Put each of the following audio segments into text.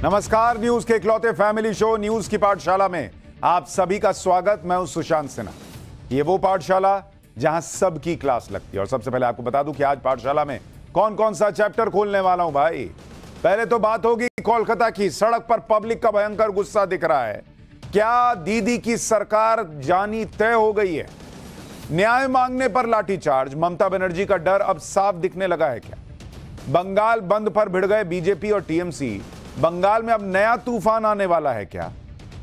नमस्कार, न्यूज के इकलौते फैमिली शो न्यूज की पाठशाला में आप सभी का स्वागत। मैं हूं सुशांत सिन्हा। ये वो पाठशाला जहां सबकी क्लास लगती है। और सबसे पहले आपको बता दूं कि आज पाठशाला में कौन कौन सा चैप्टर खोलने वाला हूं भाई। पहले तो बात होगी कोलकाता की। सड़क पर पब्लिक का भयंकर गुस्सा दिख रहा है। क्या दीदी की सरकार जानी तय हो गई है? न्याय मांगने पर लाठीचार्ज। ममता बनर्जी का डर अब साफ दिखने लगा है क्या? बंगाल बंद पर भिड़ गए बीजेपी और टीएमसी। बंगाल में अब नया तूफान आने वाला है क्या?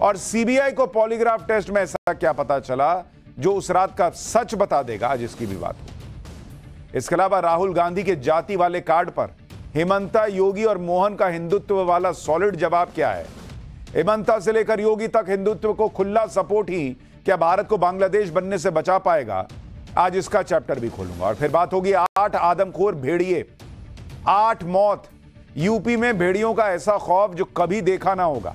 और सीबीआई को पॉलीग्राफ टेस्ट में ऐसा क्या पता चला जो उस रात का सच बता देगा? आज इसकी भी बात हो। इसके अलावा राहुल गांधी के जाति वाले कार्ड पर हेमंता, योगी और मोहन का हिंदुत्व वाला सॉलिड जवाब क्या है? हेमंता से लेकर योगी तक हिंदुत्व को खुला सपोर्ट ही क्या भारत को बांग्लादेश बनने से बचा पाएगा? आज इसका चैप्टर भी खोलूंगा। और फिर बात होगी 8 आदमखोर भेड़िए, 8 मौत। यूपी में भेड़ियों का ऐसा खौफ जो कभी देखा ना होगा।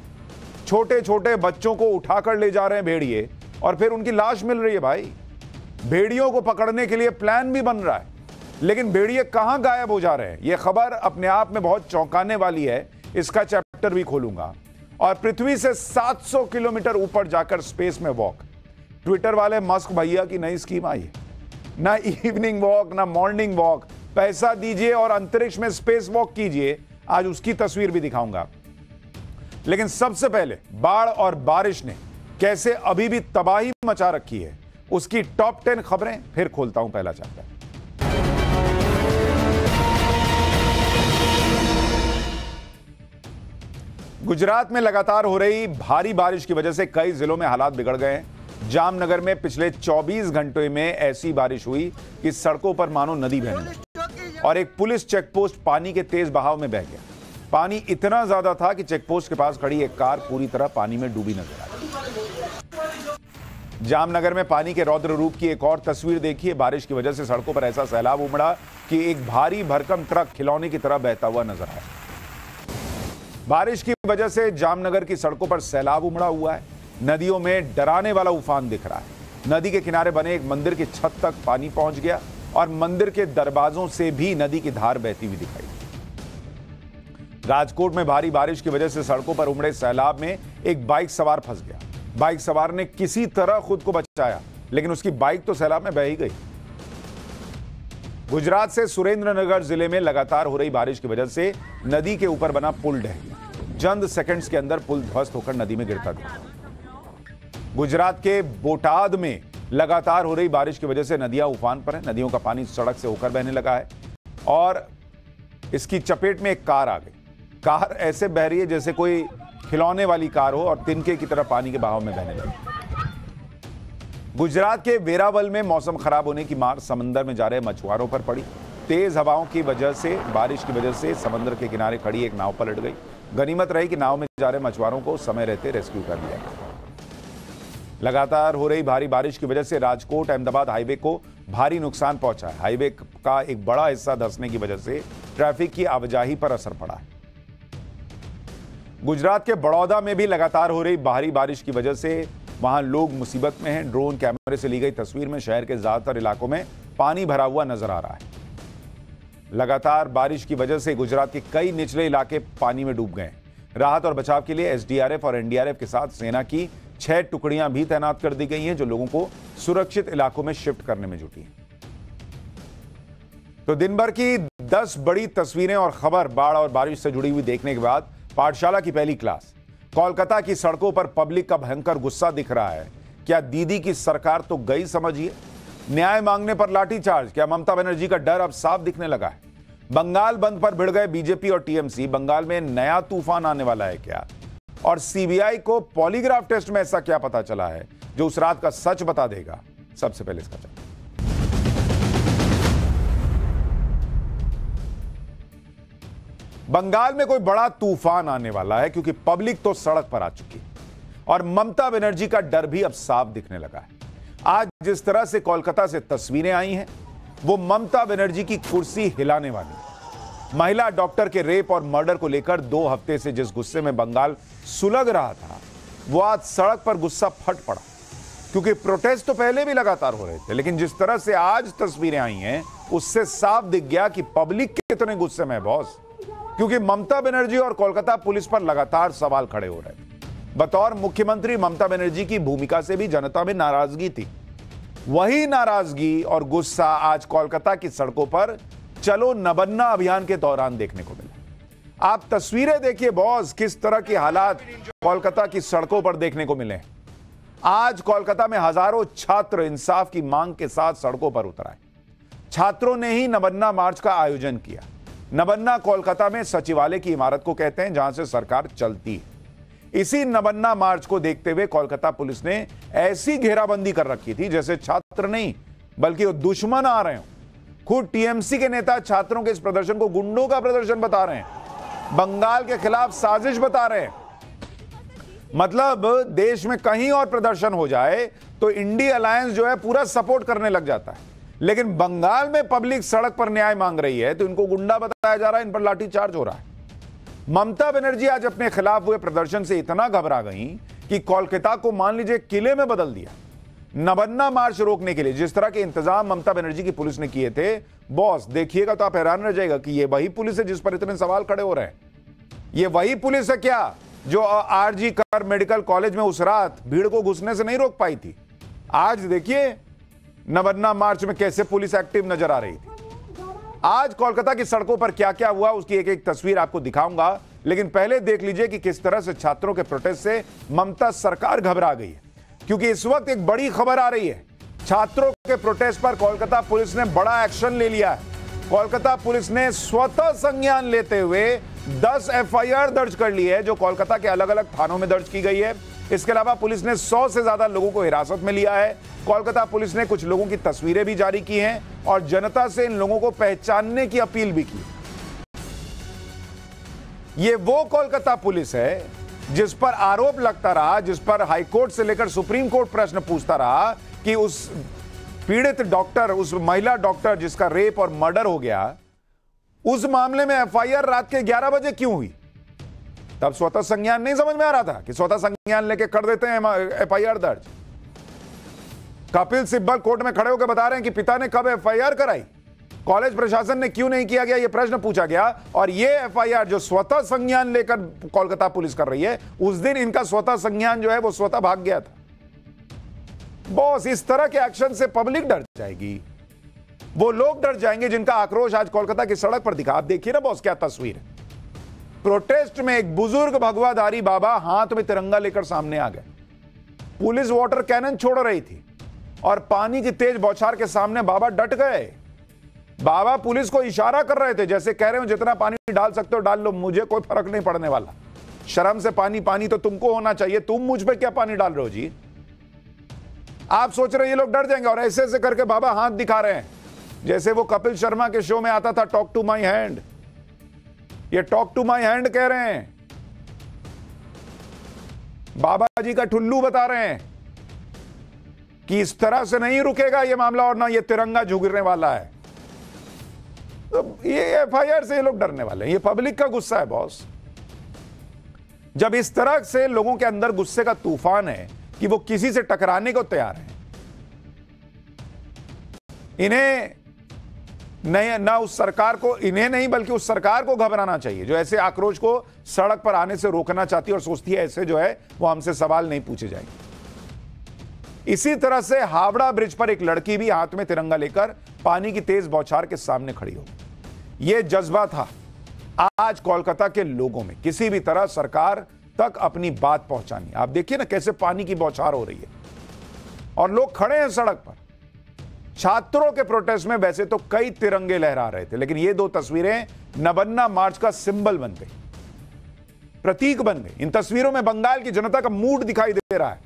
छोटे छोटे बच्चों को उठाकर ले जा रहे हैं भेड़िए और फिर उनकी लाश मिल रही है भाई। भेड़ियों को पकड़ने के लिए प्लान भी बन रहा है, लेकिन भेड़िए कहां गायब हो जा रहे हैं? यह खबर अपने आप में बहुत चौंकाने वाली है। इसका चैप्टर भी खोलूंगा। और पृथ्वी से 700 किलोमीटर ऊपर जाकर स्पेस में वॉक। ट्विटर वाले मस्क भैया की नई स्कीम आई है। ना इवनिंग वॉक, ना मॉर्निंग वॉक। पैसा दीजिए और अंतरिक्ष में स्पेस वॉक कीजिए। आज उसकी तस्वीर भी दिखाऊंगा। लेकिन सबसे पहले बाढ़ और बारिश ने कैसे अभी भी तबाही मचा रखी है, उसकी टॉप 10 खबरें फिर खोलता हूं। पहला चैप्टर। गुजरात में लगातार हो रही भारी बारिश की वजह से कई जिलों में हालात बिगड़ गए हैं। जामनगर में पिछले 24 घंटों में ऐसी बारिश हुई कि सड़कों पर मानो नदी बहने लगी और एक पुलिस चेकपोस्ट पानी के तेज बहाव में बह गया। पानी इतना ज्यादा था कि चेकपोस्ट के पास खड़ी एक कार पूरी तरह पानी में डूबी नजर आई। जामनगर में पानी के रौद्र रूप की एक और तस्वीर देखिए। बारिश की वजह से सड़कों पर ऐसा सैलाब उमड़ा कि एक भारी भरकम ट्रक खिलौने की तरह बहता हुआ नजर आया। बारिश की वजह से जामनगर की सड़कों पर सैलाब उमड़ा हुआ है। नदियों में डराने वाला उफान दिख रहा है। नदी के किनारे बने एक मंदिर की छत तक पानी पहुंच गया और मंदिर के दरवाजों से भी नदी की धार बहती हुई दिखाई। राजकोट में भारी बारिश की वजह से सड़कों पर उमड़े सैलाब में एक बाइक सवार फंस गया। बाइक सवार ने किसी तरह खुद को बचाया, लेकिन उसकी बाइक तो सैलाब में बह ही गई। गुजरात से सुरेंद्रनगर जिले में लगातार हो रही बारिश की वजह से नदी के ऊपर बना पुल ढह गया। चंद सेकंड्स के अंदर पुल ध्वस्त होकर नदी में गिरता था। गुजरात के बोटाद में लगातार हो रही बारिश की वजह से नदियां उफान पर हैं। नदियों का पानी सड़क से होकर बहने लगा है और इसकी चपेट में एक कार आ गई। कार ऐसे बह रही है जैसे कोई खिलौने वाली कार हो और तिनके की तरह पानी के बहाव में बहने लगी। गुजरात के वेरावल में मौसम खराब होने की मार समंदर में जा रहे मछुआरों पर पड़ी। तेज हवाओं की वजह से, बारिश की वजह से समंदर के किनारे खड़ी एक नाव पलट गई। गनीमत रही कि नाव में जा रहे मछुआरों को समय रहते रेस्क्यू कर लिया गया। लगातार हो रही भारी बारिश की वजह से राजकोट अहमदाबाद हाईवे को भारी नुकसान पहुंचा है। हाईवे का एक बड़ा हिस्सा धंसने की वजह से ट्रैफिक की आवाजाही पर असर पड़ा है। गुजरात के बड़ौदा में भी लगातार हो रही भारी बारिश की वजह से वहां लोग मुसीबत में हैं। ड्रोन कैमरे से ली गई तस्वीर में शहर के ज्यादातर इलाकों में पानी भरा हुआ नजर आ रहा है। लगातार बारिश की वजह से गुजरात के कई निचले इलाके पानी में डूब गए। राहत और बचाव के लिए एसडीआरएफ और एनडीआरएफ के साथ सेना की 6 टुकड़ियां भी तैनात कर दी गई हैं, जो लोगों को सुरक्षित इलाकों में शिफ्ट करने में जुटी हैं। तो दिन भर की 10 बड़ी तस्वीरें और खबर बाढ़ और बारिश से जुड़ी हुई देखने के बाद पाठशाला की पहली क्लास। कोलकाता की सड़कों पर पब्लिक का भयंकर गुस्सा दिख रहा है। क्या दीदी की सरकार तो गई समझिए? न्याय मांगने पर लाठीचार्ज। क्या ममता बनर्जी का डर अब साफ दिखने लगा है? बंगाल बंद पर भिड़ गए बीजेपी और टीएमसी। बंगाल में नया तूफान आने वाला है क्या? और सीबीआई को पॉलीग्राफ टेस्ट में ऐसा क्या पता चला है जो उस रात का सच बता देगा? सबसे पहले इसका चर्चा। बंगाल में कोई बड़ा तूफान आने वाला है क्योंकि पब्लिक तो सड़क पर आ चुकी है और ममता बनर्जी का डर भी अब साफ दिखने लगा है। आज जिस तरह से कोलकाता से तस्वीरें आई हैं, वो ममता बनर्जी की कुर्सी हिलाने वाली है। महिला डॉक्टर के रेप और मर्डर को लेकर 2 हफ्ते से जिस गुस्से में बंगाल सुलग रहा था, वो आज सड़क पर गुस्सा फट पड़ा। क्योंकि प्रोटेस्ट तो पहले भी लगातार हो रहे थे, लेकिन जिस तरह से आज तस्वीरें आई हैं, उससे साफ दिख गया कि पब्लिक कितने गुस्से में है बॉस। क्योंकि ममता बनर्जी और कोलकाता पुलिस पर लगातार सवाल खड़े हो रहे थे। बतौर मुख्यमंत्री ममता बनर्जी की भूमिका से भी जनता में नाराजगी थी। वही नाराजगी और गुस्सा आज कोलकाता की सड़कों पर चलो नबन्ना अभियान के दौरान देखने को मिला। आप तस्वीरें देखिए बॉस, किस तरह के हालात कोलकाता की सड़कों पर देखने को मिले। आज कोलकाता में हजारों छात्र इंसाफ की मांग के साथ सड़कों पर उतर आए। छात्रों ने ही नबन्ना मार्च का आयोजन किया। नबन्ना कोलकाता में सचिवालय की इमारत को कहते हैं, जहां से सरकार चलती है। इसी नबन्ना मार्च को देखते हुए कोलकाता पुलिस ने ऐसी घेराबंदी कर रखी थी जैसे छात्र नहीं बल्कि वो दुश्मन आ रहे हो। खुद टीएमसी के नेता छात्रों के इस प्रदर्शन को गुंडों का प्रदर्शन बता रहे हैं, बंगाल के खिलाफ साजिश बता रहे हैं। मतलब देश में कहीं और प्रदर्शन हो जाए तो इंडी अलायंस जो है पूरा सपोर्ट करने लग जाता है, लेकिन बंगाल में पब्लिक सड़क पर न्याय मांग रही है तो इनको गुंडा बताया जा रहा है, इन पर लाठीचार्ज हो रहा है। ममता बनर्जी आज अपने खिलाफ हुए प्रदर्शन से इतना घबरा गई कि कोलकाता को मान लीजिए किले में बदल दिया। नबन्ना मार्च रोकने के लिए जिस तरह के इंतजाम ममता बनर्जी की पुलिस ने किए थे, बॉस देखिएगा तो आप हैरान रह जाएगा कि ये वही पुलिस है जिस पर इतने सवाल खड़े हो रहे हैं। ये वही पुलिस है क्या जो आरजी कर मेडिकल कॉलेज में उस रात भीड़ को घुसने से नहीं रोक पाई थी? आज देखिए नबन्ना मार्च में कैसे पुलिस एक्टिव नजर आ रही थी। आज कोलकाता की सड़कों पर क्या क्या हुआ उसकी एक एक तस्वीर आपको दिखाऊंगा, लेकिन पहले देख लीजिए कि किस तरह से छात्रों के प्रोटेस्ट से ममता सरकार घबरा गई है। क्योंकि इस वक्त एक बड़ी खबर आ रही है, छात्रों के प्रोटेस्ट पर कोलकाता पुलिस ने बड़ा एक्शन ले लिया है। कोलकाता पुलिस ने स्वतः संज्ञान लेते हुए 10 एफआईआर दर्ज कर ली है, जो कोलकाता के अलग अलग थानों में दर्ज की गई है। इसके अलावा पुलिस ने 100 से ज्यादा लोगों को हिरासत में लिया है। कोलकाता पुलिस ने कुछ लोगों की तस्वीरें भी जारी की हैं और जनता से इन लोगों को पहचानने की अपील भी की। ये वो कोलकाता पुलिस है जिस पर आरोप लगता रहा, जिस पर हाईकोर्ट से लेकर सुप्रीम कोर्ट प्रश्न पूछता रहा कि उस पीड़ित डॉक्टर, उस महिला डॉक्टर जिसका रेप और मर्डर हो गया, उस मामले में एफआईआर रात के 11 बजे क्यों हुई? तब स्वतः संज्ञान नहीं समझ में आ रहा था कि स्वतः संज्ञान लेके कर देते हैं एफआईआर दर्ज। कपिल सिब्बल कोर्ट में खड़े होकर बता रहे हैं कि पिता ने कब एफआईआर कराई, कॉलेज प्रशासन ने क्यों नहीं किया गया, यह प्रश्न पूछा गया। और यह एफआईआर जो स्वतः संज्ञान लेकर कोलकाता पुलिस कर रही है, उस दिन इनका स्वतः संज्ञान जो है वो स्वतः भाग गया था। बॉस इस तरह के एक्शन से पब्लिक डर जाएगी, वो लोग डर जाएंगे जिनका आक्रोश आज कोलकाता की सड़क पर दिखा। आप देखिए ना बॉस क्या तस्वीर है। प्रोटेस्ट में एक बुजुर्ग भगवाधारी बाबा हाथ में तिरंगा लेकर सामने आ गए। पुलिस वाटर कैनन छोड़ रही थी और पानी की तेज बौछार के सामने बाबा डट गए। बाबा पुलिस को इशारा कर रहे थे, जैसे कह रहे हो जितना पानी डाल सकते हो डाल लो, मुझे कोई फर्क नहीं पड़ने वाला। शर्म से पानी पानी तो तुमको होना चाहिए, तुम मुझ पे क्या पानी डाल रहे हो जी? आप सोच रहे ये लोग डर जाएंगे और ऐसे ऐसे करके बाबा हाथ दिखा रहे हैं, जैसे वो कपिल शर्मा के शो में आता था टॉक टू माई हैंड। ये टॉक टू माई हैंड कह रहे हैं, बाबा जी का ठुल्लू बता रहे हैं कि इस तरह से नहीं रुकेगा ये मामला और ना ये तिरंगा झुकने वाला है। तो ये एफआईआर से ये लोग डरने वाले हैं, ये पब्लिक का गुस्सा है बॉस। जब इस तरह से लोगों के अंदर गुस्से का तूफान है कि वो किसी से टकराने को तैयार हैं, इन्हें नहीं ना उस सरकार को, इन्हें नहीं बल्कि उस सरकार को घबराना चाहिए जो ऐसे आक्रोश को सड़क पर आने से रोकना चाहती है और सोचती है ऐसे जो है वो हमसे सवाल नहीं पूछे जाएंगे। इसी तरह से हावड़ा ब्रिज पर एक लड़की भी हाथ में तिरंगा लेकर पानी की तेज बौछार के सामने खड़ी हो। यह जज्बा था आज कोलकाता के लोगों में, किसी भी तरह सरकार तक अपनी बात पहुंचानी। आप देखिए ना कैसे पानी की बौछार हो रही है और लोग खड़े हैं सड़क पर। छात्रों के प्रोटेस्ट में वैसे तो कई तिरंगे लहरा रहे थे, लेकिन ये दो तस्वीरें नबन्ना मार्च का सिंबल बन गई, प्रतीक बन गई। इन तस्वीरों में बंगाल की जनता का मूड दिखाई दे रहा है।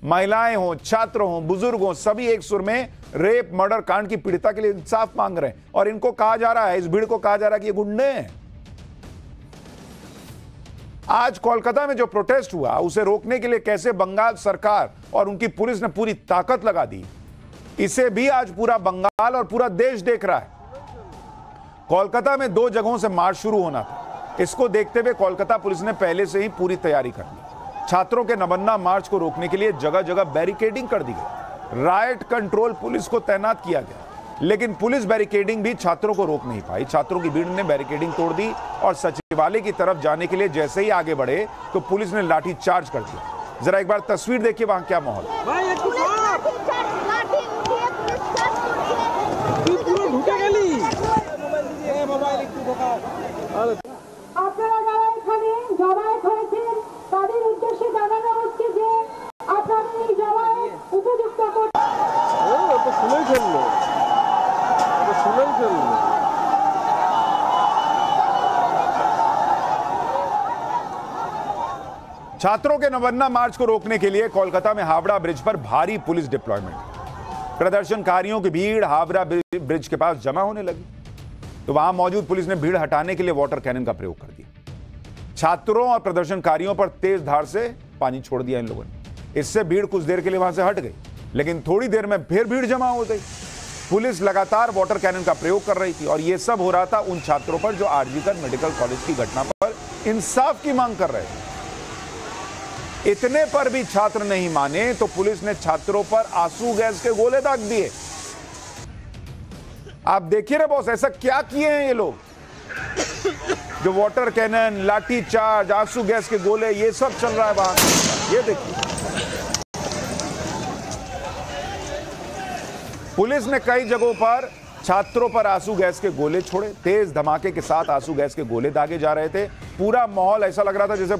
महिलाएं हो, छात्र हो, बुजुर्ग हो, सभी एक सुर में रेप मर्डर कांड की पीड़िता के लिए इंसाफ मांग रहे हैं। और इनको कहा जा रहा है, इस भीड़ को कहा जा रहा है कि ये गुंडे हैं। आज कोलकाता में जो प्रोटेस्ट हुआ उसे रोकने के लिए कैसे बंगाल सरकार और उनकी पुलिस ने पूरी ताकत लगा दी, इसे भी आज पूरा बंगाल और पूरा देश देख रहा है। कोलकाता में 2 जगहों से मार्च शुरू होना था। इसको देखते हुए कोलकाता पुलिस ने पहले से ही पूरी तैयारी कर ली। छात्रों के नबन्ना मार्च को रोकने के लिए जगह जगह बैरिकेडिंग कर दी गई, राइट कंट्रोल पुलिस को तैनात किया गया। लेकिन पुलिस बैरिकेडिंग भी छात्रों को रोक नहीं पाई। छात्रों की भीड़ ने बैरिकेडिंग तोड़ दी और सचिवालय की तरफ जाने के लिए जैसे ही आगे बढ़े तो पुलिस ने लाठी चार्ज कर दिया। जरा एक बार तस्वीर देखिए वहां क्या माहौल। আপনারা যারা এখানে জমায়েত হয়েছেন তাদের উদ্দেশ্যে জানানো হচ্ছে যে আপনারা এই জমায়েত উপযুক্ত छात्रों के नवन्ना मार्च को रोकने के लिए कोलकाता में हावड़ा ब्रिज पर भारी पुलिस डिप्लॉयमेंट। प्रदर्शनकारियों की भीड़ हावड़ा ब्रिज के पास जमा होने लगी तो वहां मौजूद पुलिस ने भीड़ हटाने के लिए वाटर कैनन का प्रयोग कर दिया। छात्रों और प्रदर्शनकारियों पर तेज धार से पानी छोड़ दिया इन लोगों ने। इससे भीड़ कुछ देर के लिए वहां से हट गई, लेकिन थोड़ी देर में फिर भीड़ जमा हो गई। पुलिस लगातार वाटर कैनन का प्रयोग कर रही थी और यह सब हो रहा था उन छात्रों पर जो आरजीकर मेडिकल कॉलेज की घटना पर इंसाफ की मांग कर रहे थे। इतने पर भी छात्र नहीं माने तो पुलिस ने छात्रों पर आंसू गैस के गोले दाग दिए। आप देखिए ना बॉस, ऐसा क्या किए हैं ये लोग जो वाटर कैनन, लाठी चार्ज, आंसू गैस के गोले, ये सब चल रहा है वहां। ये देखिए, पुलिस ने कई जगहों पर छात्रों पर आंसू गैस के गोले छोड़े। तेज धमाके के साथ आंसू गैस के गोले दागे जा रहे थे। पूरा माहौल ऐसा लग रहा था जैसे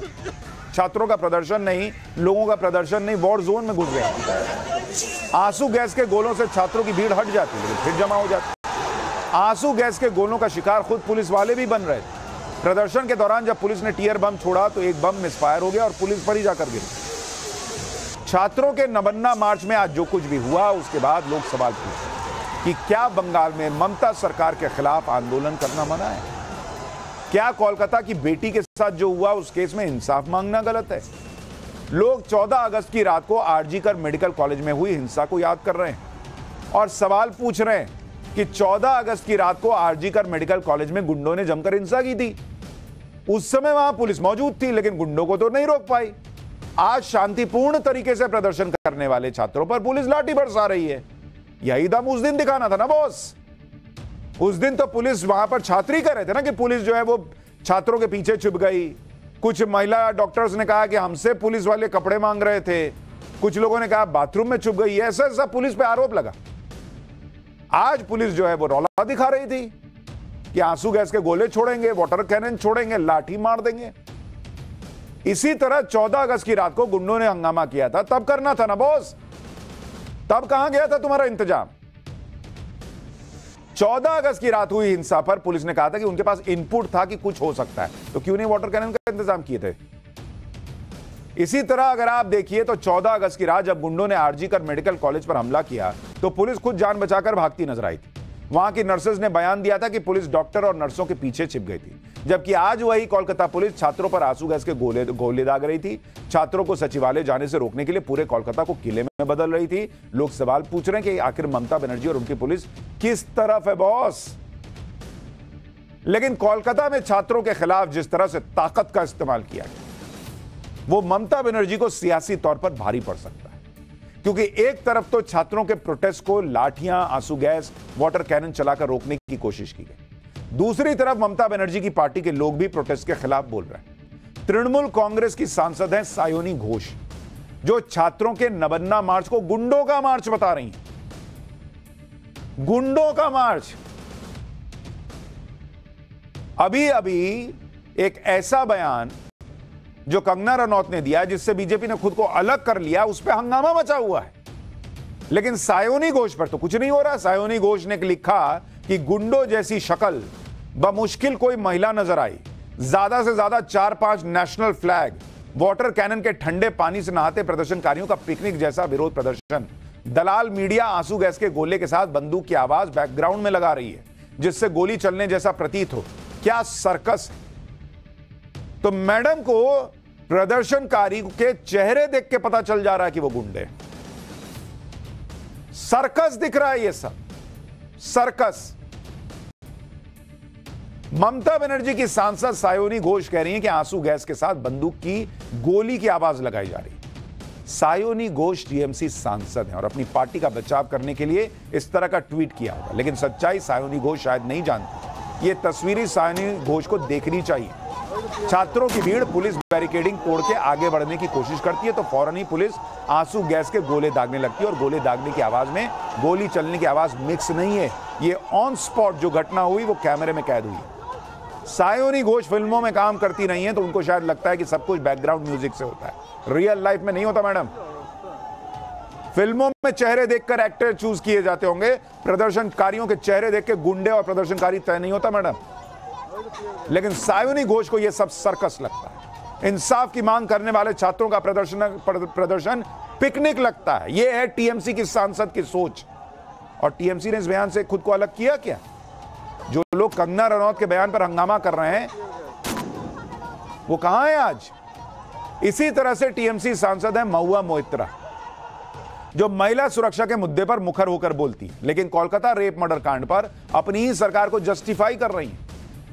छात्रों का प्रदर्शन नहीं, लोगों का प्रदर्शन नहीं, वॉर जोन में घुस गया। आंसू गैस के गोलों से छात्रों की भीड़ हट जाती है, फिर जमा हो जाती। आंसू गैस के गोलों का शिकार खुद पुलिस वाले भी बन रहे थे। प्रदर्शन के दौरान जब पुलिस ने टीयर बम छोड़ा तो एक बम मिसफायर हो गया और पुलिस पर ही जाकर गिरा। छात्रों के नवन्ना मार्च में आज जो कुछ भी हुआ उसके बाद लोग सवाल पूछे कि क्या बंगाल में ममता सरकार के खिलाफ आंदोलन करना मना है? क्या कोलकाता की बेटी के साथ जो हुआ उस केस में इंसाफ मांगना गलत है? लोग 14 अगस्त की रात को आरजीकर मेडिकल कॉलेज में हुई हिंसा को याद कर रहे हैं और सवाल पूछ रहे हैं कि 14 अगस्त की रात को आरजीकर मेडिकल कॉलेज में गुंडों ने जमकर हिंसा की थी। उस समय वहां पुलिस मौजूद थी लेकिन गुंडों को तो नहीं रोक पाई। आज शांतिपूर्ण तरीके से प्रदर्शन करने वाले छात्रों पर पुलिस लाठी बरसा रही है। यही दम उस दिन दिखाना था ना बॉस। उस दिन तो पुलिस वहां पर छात्री कर रहे थे ना कि पुलिस जो है वो छात्रों के पीछे छुप गई। कुछ महिला डॉक्टर्स ने कहा कि हमसे पुलिस वाले कपड़े मांग रहे थे। कुछ लोगों ने कहा बाथरूम में छुप गई। ऐसा ऐसा पुलिस पे आरोप लगा। आज पुलिस जो है वो रौला दिखा रही थी कि आंसू गैस के गोले छोड़ेंगे, वाटर कैनन छोड़ेंगे, लाठी मार देंगे। इसी तरह 14 अगस्त की रात को गुंडों ने हंगामा किया था, तब करना था ना बॉस। तब कहां गया था तुम्हारा इंतजाम? 14 अगस्त की रात हुई हिंसा पर पुलिस ने कहा था कि उनके पास इनपुट था कि कुछ हो सकता है, तो क्यों नहीं वाटर कैनन का इंतजाम किए थे? इसी तरह अगर आप देखिए तो 14 अगस्त की रात जब गुंडों ने आरजीकर मेडिकल कॉलेज पर हमला किया तो पुलिस खुद जान बचाकर भागती नजर आई थी। वहां की नर्सेज ने बयान दिया था कि पुलिस डॉक्टर और नर्सों के पीछे छिप गई थी। जबकि आज वही कोलकाता पुलिस छात्रों पर आंसू गैस के गोले दाग रही थी। छात्रों को सचिवालय जाने से रोकने के लिए पूरे कोलकाता को किले में बदल रही थी। लोग सवाल पूछ रहे हैं कि आखिर ममता बनर्जी और उनकी पुलिस किस तरफ है बॉस? लेकिन कोलकाता में छात्रों के खिलाफ जिस तरह से ताकत का इस्तेमाल किया गया वो ममता बनर्जी को सियासी तौर पर भारी पड़ सकता है, क्योंकि एक तरफ तो छात्रों के प्रोटेस्ट को लाठियां, आंसू गैस, वाटर कैनन चलाकर रोकने की कोशिश की गई। दूसरी तरफ ममता बनर्जी की पार्टी के लोग भी प्रोटेस्ट के खिलाफ बोल रहे हैं। तृणमूल कांग्रेस की सांसद हैं सायोनी घोष, जो छात्रों के नवन्ना मार्च को गुंडों का मार्च बता रही हैं। गुंडों का मार्च। अभी अभी एक ऐसा बयान जो कंगना रनौत ने दिया जिससे बीजेपी ने खुद को अलग कर लिया, उस पर हंगामा मचा हुआ है। लेकिन सायोनी घोष पर तो कुछ नहीं हो रहा। सायोनी घोष ने लिखा कि गुंडों जैसी शक्ल बमुश्किल कोई महिला नजर आई। ज्यादा से ज्यादा 4-5 नेशनल फ्लैग, वाटर कैनन के ठंडे पानी से नहाते प्रदर्शनकारियों का पिकनिक जैसा विरोध प्रदर्शन। दलाल मीडिया आंसू गैस के गोले के साथ बंदूक की आवाज बैकग्राउंड में लगा रही है जिससे गोली चलने जैसा प्रतीत हो। क्या सर्कस है? तो मैडम को प्रदर्शनकारी के चेहरे देख के पता चल जा रहा है कि वो गुंडे। सर्कस दिख रहा है ये सब, सर्कस। ममता बनर्जी की सांसद सायोनी घोष कह रही हैं कि आंसू गैस के साथ बंदूक की गोली की आवाज लगाई जा रही है। सायोनी घोष टीएमसी सांसद हैं और अपनी पार्टी का बचाव करने के लिए इस तरह का ट्वीट किया होगा, लेकिन सच्चाई सायोनी घोष शायद नहीं जानती। ये तस्वीरें सायोनी घोष को देखनी चाहिए। छात्रों की भीड़ पुलिस बैरिकेडिंग तोड़ के आगे बढ़ने की कोशिश करती है तो फौरन ही पुलिस आंसू गैस के गोले दागने लगती है और गोले दागने की आवाज में गोली चलने की आवाज मिक्स नहीं है। ये ऑन स्पॉट जो घटना हुई वो कैमरे में कैद हुई है। सायोनी घोष फिल्मों में काम करती नहीं है तो उनको शायद लगता है कि सब कुछ बैकग्राउंड म्यूजिक से होता है। रियल लाइफ में नहीं होता मैडम। फिल्मों में चेहरे देखकर एक्टर चूज किए जाते होंगे, प्रदर्शनकारियों के चेहरे देख के गुंडे और प्रदर्शनकारी तय नहीं होता मैडम। लेकिन सायोनी घोष को यह सब सर्कस लगता है। इंसाफ की मांग करने वाले छात्रों का प्रदर्शन पिकनिक लगता है। यह है टीएमसी की सांसद की सोच। और टीएमसी ने इस बयान से खुद को अलग किया क्या? जो लोग कंगना रनौत के बयान पर हंगामा कर रहे हैं वो कहां है आज? इसी तरह से टीएमसी सांसद है महुआ मोइत्रा, जो महिला सुरक्षा के मुद्दे पर मुखर होकर बोलती है, लेकिन कोलकाता रेप मर्डर कांड पर अपनी ही सरकार को जस्टिफाई कर रही है।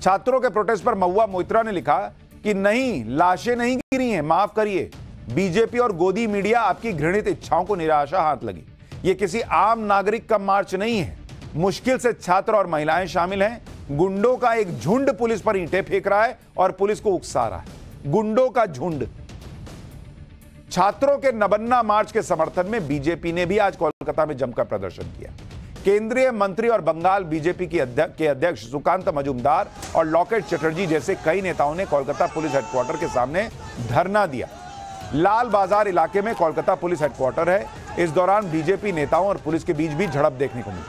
छात्रों के प्रोटेस्ट पर महुआ मोइत्रा ने लिखा कि नहीं, लाशें नहीं गिरी हैं, माफ करिए, बीजेपी और गोदी मीडिया आपकी घृणित इच्छाओं को निराशा हाथ लगी। यह किसी आम नागरिक का मार्च नहीं है। मुश्किल से छात्र और महिलाएं शामिल हैं। गुंडों का एक झुंड पुलिस पर ईंटें फेंक रहा है और पुलिस को उकसा रहा है। गुंडों का झुंड। छात्रों के नबन्ना मार्च के समर्थन में बीजेपी ने भी आज कोलकाता में जमकर प्रदर्शन किया। केंद्रीय मंत्री और बंगाल बीजेपी के अध्यक्ष सुकांत मजूमदार और लॉकेट चटर्जी जैसे कई नेताओं ने कोलकाता पुलिस हेडक्वार्टर के सामने धरना दिया। लाल बाजार इलाके में कोलकाता पुलिस हेडक्वार्टर है। इस दौरान बीजेपी नेताओं और पुलिस के बीच भी झड़प देखने को मिली।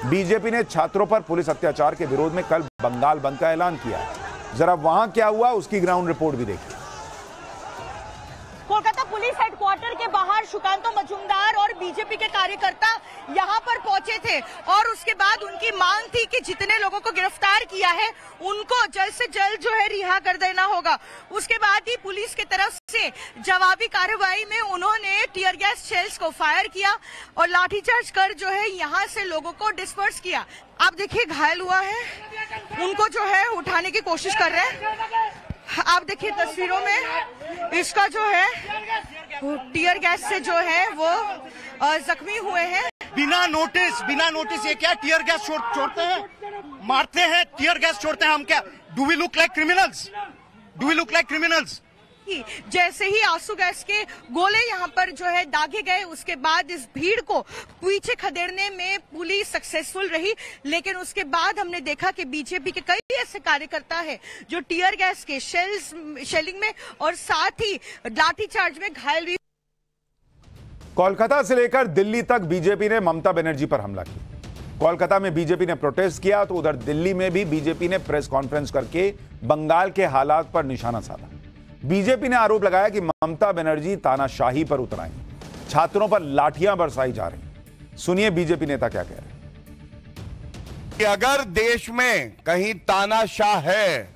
बीजेपी ने छात्रों पर पुलिस अत्याचार के विरोध में कल बंगाल बंद का ऐलान किया है। जरा वहां क्या हुआ उसकी ग्राउंड रिपोर्ट भी देखिए। कोलकाता पुलिस हेडक्वार्टर के बाहर सुकांतो मजूमदार और बीजेपी के कार्यकर्ता यहां पर पहुंचे थे और उसके बाद उनकी मांग थी कि जितने लोगों को गिरफ्तार किया है उनको जल्द से जल्द जो है रिहा कर देना होगा। उसके बाद ही पुलिस की तरफ से जवाबी कार्रवाई में उन्होंने टीयर गैस शेल्स को फायर किया और लाठीचार्ज कर जो है यहां से लोगों को डिस्पर्स किया। आप देखिए घायल हुआ है, उनको जो है उठाने की कोशिश कर रहे हैं। आप देखिए तस्वीरों में इसका जो है टीयर गैस से जो है वो जख्मी हुए हैं। बिना नोटिस ये क्या टीयर गैस छोड़ते हैं, मारते हैं, टीयर गैस छोड़ते हैं। हम क्या do we look like criminals? जैसे ही आंसू गैस के गोले यहाँ पर जो है दागे गए उसके बाद इस भीड़ को पीछे खदेड़ने में पुलिस सक्सेसफुल रही, लेकिन उसके बाद हमने देखा कि बीजेपी के कई ऐसे कार्यकर्ता हैं जो टीयर गैस के शेलिंग में और साथ ही लाठीचार्ज में घायल हुए। कोलकाता से लेकर दिल्ली तक बीजेपी ने ममता बनर्जी पर हमला किया। कोलकाता में बीजेपी ने प्रोटेस्ट किया तो उधर दिल्ली में भी बीजेपी ने प्रेस कॉन्फ्रेंस करके बंगाल के हालात पर निशाना साधा। बीजेपी ने आरोप लगाया कि ममता बनर्जी तानाशाही पर उतर आई, छात्रों पर लाठियां बरसाई जा रही। सुनिए बीजेपी नेता क्या कह रहे हैं। कि अगर देश में कहीं तानाशाह है,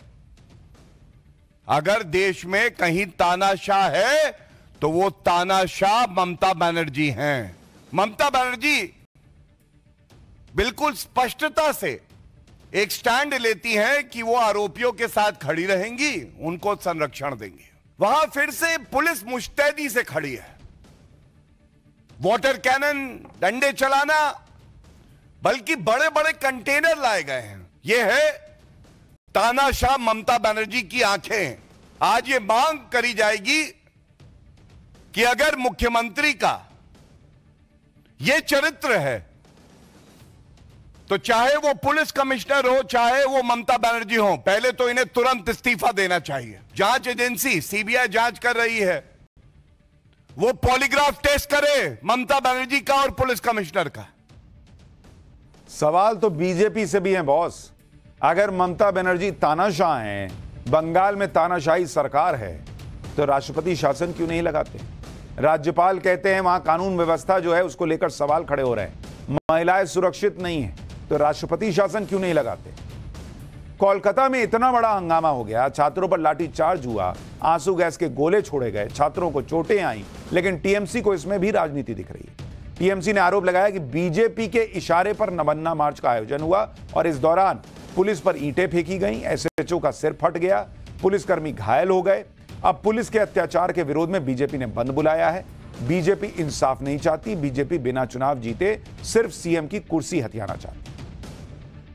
अगर देश में कहीं तानाशाह है तो वो तानाशाह ममता बनर्जी हैं। ममता बनर्जी बिल्कुल स्पष्टता से एक स्टैंड लेती हैं कि वो आरोपियों के साथ खड़ी रहेंगी, उनको संरक्षण देंगे। वहां फिर से पुलिस मुस्तैदी से खड़ी है। वाटर कैनन, डंडे चलाना, बल्कि बड़े बड़े कंटेनर लाए गए हैं। यह है तानाशाह ममता बनर्जी की आंखें। आज ये मांग करी जाएगी कि अगर मुख्यमंत्री का यह चरित्र है तो चाहे वो पुलिस कमिश्नर हो, चाहे वो ममता बनर्जी हो, पहले तो इन्हें तुरंत इस्तीफा देना चाहिए। जांच एजेंसी सीबीआई जांच कर रही है, वो पॉलीग्राफ टेस्ट करे ममता बनर्जी का और पुलिस कमिश्नर का। सवाल तो बीजेपी से भी है बॉस। अगर ममता बनर्जी तानाशाह हैं, बंगाल में तानाशाही सरकार है, तो राष्ट्रपति शासन क्यों नहीं लगाते? राज्यपाल कहते हैं वहां कानून व्यवस्था जो है उसको लेकर सवाल खड़े हो रहे हैं, महिलाएं सुरक्षित नहीं है, तो राष्ट्रपति शासन क्यों नहीं लगाते? कोलकाता में इतना बड़ा हंगामा हो गया, छात्रों पर लाठीचार्ज हुआ, आंसू गैस के गोले छोड़े गए, छात्रों को चोटें आई, लेकिन टीएमसी को इसमें भी राजनीति दिख रही है। टीएमसी ने आरोप लगाया कि बीजेपी के इशारे पर नबन्ना मार्च का आयोजन हुआ और इस दौरान पुलिस पर ईंटें फेंकी गईं, एसएचओ का सिर फट गया, पुलिसकर्मी घायल हो गए। अब पुलिस के अत्याचार के विरोध में बीजेपी ने बंद बुलाया है। बीजेपी इंसाफ नहीं चाहती, बीजेपी बिना चुनाव जीते सिर्फ सीएम की कुर्सी हथियाना चाहती।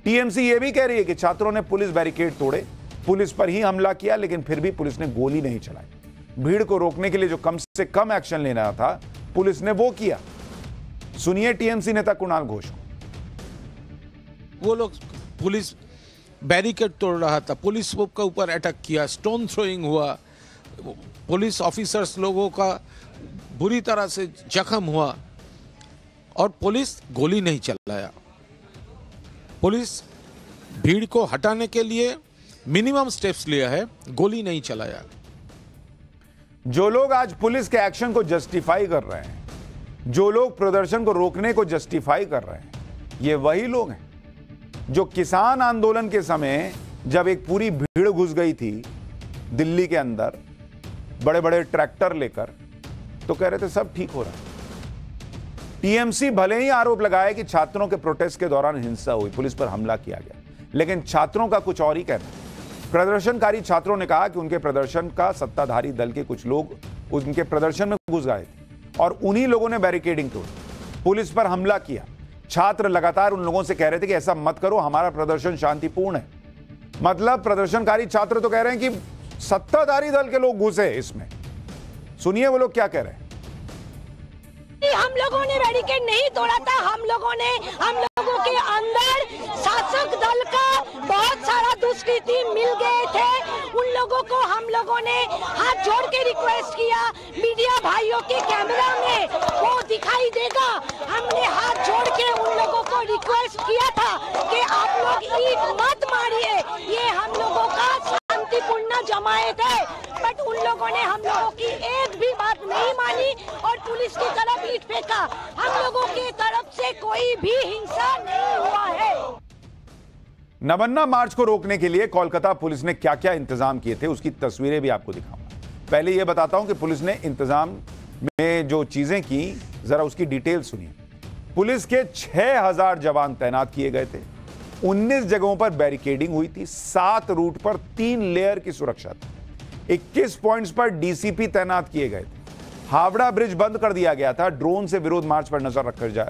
टीएमसी यह भी कह रही है कि छात्रों ने पुलिस बैरिकेड तोड़े, पुलिस पर ही हमला किया, लेकिन फिर भी पुलिस ने गोली नहीं चलाई। भीड़ को रोकने के लिए जो कम से कम एक्शन लेना था पुलिस ने वो किया। सुनिए टीएमसी नेता कुणाल घोष को। वो लोग पुलिस बैरिकेड तोड़ रहा था, पुलिस के ऊपर अटैक किया, स्टोन थ्रोइंग हुआ, पुलिस ऑफिसर्स लोगों का बुरी तरह से जख्म हुआ और पुलिस गोली नहीं चलाया। पुलिस भीड़ को हटाने के लिए मिनिमम स्टेप्स लिया है, गोली नहीं चलाया। जो लोग आज पुलिस के एक्शन को जस्टिफाई कर रहे हैं, जो लोग प्रदर्शन को रोकने को जस्टिफाई कर रहे हैं, ये वही लोग हैं जो किसान आंदोलन के समय जब एक पूरी भीड़ घुस गई थी दिल्ली के अंदर बड़े बड़े ट्रैक्टर लेकर, तो कह रहे थे सब ठीक हो रहा है। टीएमसी भले ही आरोप लगाए कि छात्रों के प्रोटेस्ट के दौरान हिंसा हुई, पुलिस पर हमला किया गया, लेकिन छात्रों का कुछ और ही कहना है। प्रदर्शनकारी छात्रों ने कहा कि उनके प्रदर्शन का सत्ताधारी दल के कुछ लोग उनके प्रदर्शन में घुस गए थे और उन्हीं लोगों ने बैरिकेडिंग तोड़ी, पुलिस पर हमला किया। छात्र लगातार उन लोगों से कह रहे थे कि ऐसा मत करो, हमारा प्रदर्शन शांतिपूर्ण है। मतलब प्रदर्शनकारी छात्र तो कह रहे हैं कि सत्ताधारी दल के लोग घुसे इसमें। सुनिए वो लोग क्या कह रहे हैं। हम लोगों ने बैरिकेड नहीं तोड़ा था, हम लोगों के अंदर शासक दल का बहुत सारा दुष्कृति मिल गए थे। उन लोगों को हम लोगों ने हाथ जोड़ के रिक्वेस्ट किया, मीडिया भाइयों के कैमरा में वो दिखाई देगा, हमने हाथ जोड़ के उन लोगों को रिक्वेस्ट किया था कि आप लोग ईंट मत मारिए, ये हम लोगों का शांतिपूर्ण जमायत है। बट उन लोगों ने हम लोगों की एक भी बात नहीं मानी और पुलिस की तरफ ईंट फेंका। हम लोगों की तरफ से कोई भी हिंसा नहीं हुआ है। नवन्ना मार्च को रोकने के लिए कोलकाता पुलिस ने क्या क्या इंतजाम किए थे उसकी तस्वीरें भी आपको दिखाऊंगा। पहले यह बताता हूं कि पुलिस ने इंतजाम में जो चीजें की, जरा उसकी डिटेल सुनिए। पुलिस के 6000 जवान तैनात किए गए थे, 19 जगहों पर बैरिकेडिंग हुई थी, 7 रूट पर 3 लेयर की सुरक्षा थी, 21 पॉइंट्स पर डीसीपी तैनात किए गए थे। हावड़ा ब्रिज बंद कर दिया गया था, ड्रोन से विरोध मार्च पर नजर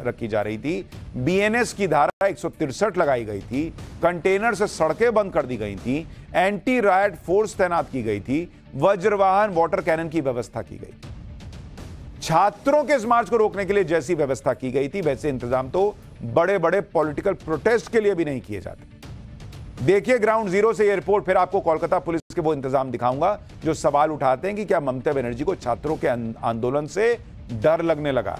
रखी जा रही थी, बीएनएस की धारा 163 लगाई गई थी, कंटेनर से सड़कें बंद कर दी गई थी, एंटी रायट फोर्स तैनात की गई थी, वज्रवाहन वाटर कैनन की व्यवस्था की गई थी। छात्रों के इस मार्च को रोकने के लिए जैसी व्यवस्था की गई थी वैसे इंतजाम तो बड़े बड़े पॉलिटिकल प्रोटेस्ट के लिए भी नहीं किए जाते। देखिए ग्राउंड जीरो से यह रिपोर्ट, फिर आपको कोलकाता पुलिस के वो इंतजाम दिखाऊंगा जो सवाल उठाते हैं कि क्या ममता बनर्जी को छात्रों के आंदोलन से डर लगने लगा।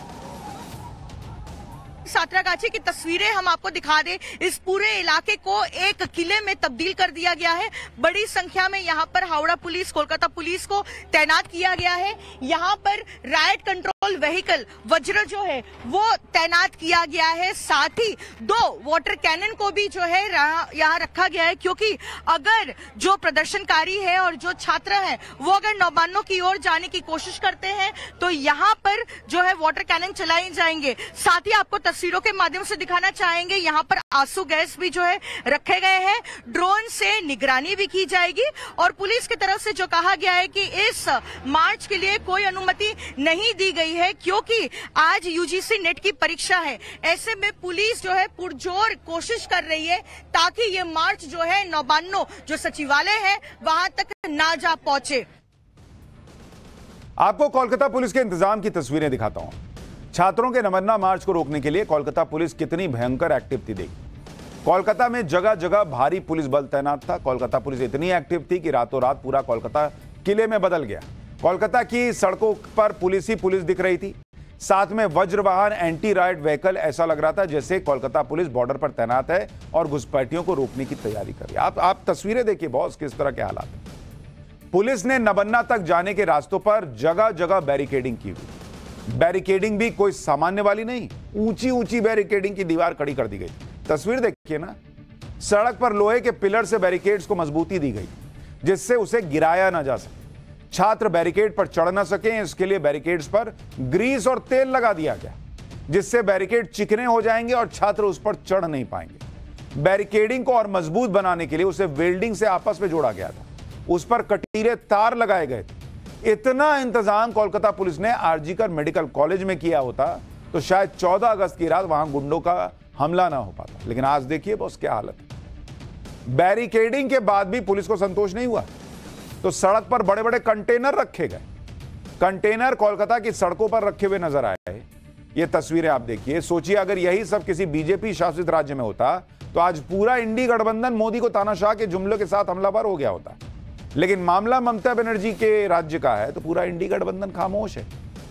सातरागाछी की तस्वीरें हम आपको दिखा दें। इस पूरे इलाके को एक किले में तब्दील कर दिया गया है। बड़ी संख्या में यहाँ पर हावड़ा पुलिस, कोलकाता पुलिस को तैनात किया गया है। यहाँ पर राइट कंट्रोल व्हीकल वज्र जो है वो तैनात किया गया है। साथ ही 2 वाटर कैनन को भी जो है यहाँ रखा गया है, क्योंकि अगर जो प्रदर्शनकारी है और जो छात्र है वो अगर नौबानों की ओर जाने की कोशिश करते हैं तो यहाँ पर जो है वाटर कैनन चलाए जाएंगे। साथ ही आपको तस्वीरों के माध्यम से दिखाना चाहेंगे, यहाँ पर आंसू गैस भी जो है रखे गए हैं, ड्रोन से निगरानी भी की जाएगी और पुलिस की तरफ से जो कहा गया है कि इस मार्च के लिए कोई अनुमति नहीं दी गई है, क्योंकि आज यूजीसी नेट की परीक्षा है। ऐसे में पुलिस जो है पुरजोर कोशिश कर रही है ताकि ये मार्च जो है नौबान्नो जो सचिवालय है वहां तक ना जा पहुंचे। आपको कोलकाता पुलिस के इंतजाम की तस्वीरें दिखाता हूं। छात्रों के नवन्ना मार्च को रोकने के लिए कोलकाता पुलिस कितनी भयंकर एक्टिव थी देखिए। कोलकाता में जगह जगह भारी पुलिस बल तैनात था। कोलकाता पुलिस इतनी एक्टिव थी कि रातों रात पूरा कोलकाता किले में बदल गया। कोलकाता की सड़कों पर पुलिस ही पुलिस दिख रही थी, साथ में वज्रवाहन एंटी राइट व्हीकल। ऐसा लग रहा था जैसे कोलकाता पुलिस बॉर्डर पर तैनात है और घुसपैठियों को रोकने की तैयारी कर रही है। आप तस्वीरें देखिए बॉस, किस तरह के हालात है। पुलिस ने नवन्ना तक जाने के रास्तों पर जगह जगह बैरिकेडिंग की हुई। बैरिकेडिंग भी कोई सामान्य वाली नहीं, ऊंची ऊंची बैरिकेडिंग की दीवार खड़ी कर दी गई। तस्वीर देखिए ना, सड़क पर लोहे के पिलर से बैरिकेड्स को मजबूती दी गई जिससे उसे गिराया ना जा सके। छात्र बैरिकेड पर चढ़ ना सके, इसके लिए बैरिकेड्स पर ग्रीस और तेल लगा दिया गया जिससे बैरिकेड चिकने हो जाएंगे और छात्र उस पर चढ़ नहीं पाएंगे। बैरिकेडिंग को और मजबूत बनाने के लिए उसे वेल्डिंग से आपस में जोड़ा गया था, उस पर कटीले तार लगाए गए थे इतना इंतजाम कोलकाता पुलिस ने आरजीकर मेडिकल कॉलेज में किया होता तो शायद 14 अगस्त की रात वहां गुंडों का हमला ना हो पाता। लेकिन आज देखिए बॉस क्या हालत है। बैरिकेडिंग के बाद भी पुलिस को संतोष नहीं हुआ तो सड़क पर बड़े बड़े कंटेनर रखे गए। कंटेनर कोलकाता की सड़कों पर रखे हुए नजर आए। ये तस्वीरें आप देखिए। सोचिए अगर यही सब किसी बीजेपी शासित राज्य में होता तो आज पूरा इंडी गठबंधन मोदी को तानाशाह के जुमलों के साथ हमलावर हो गया होता। लेकिन मामला ममता बनर्जी के राज्य का है तो पूरा इंडी गठबंधन खामोश है।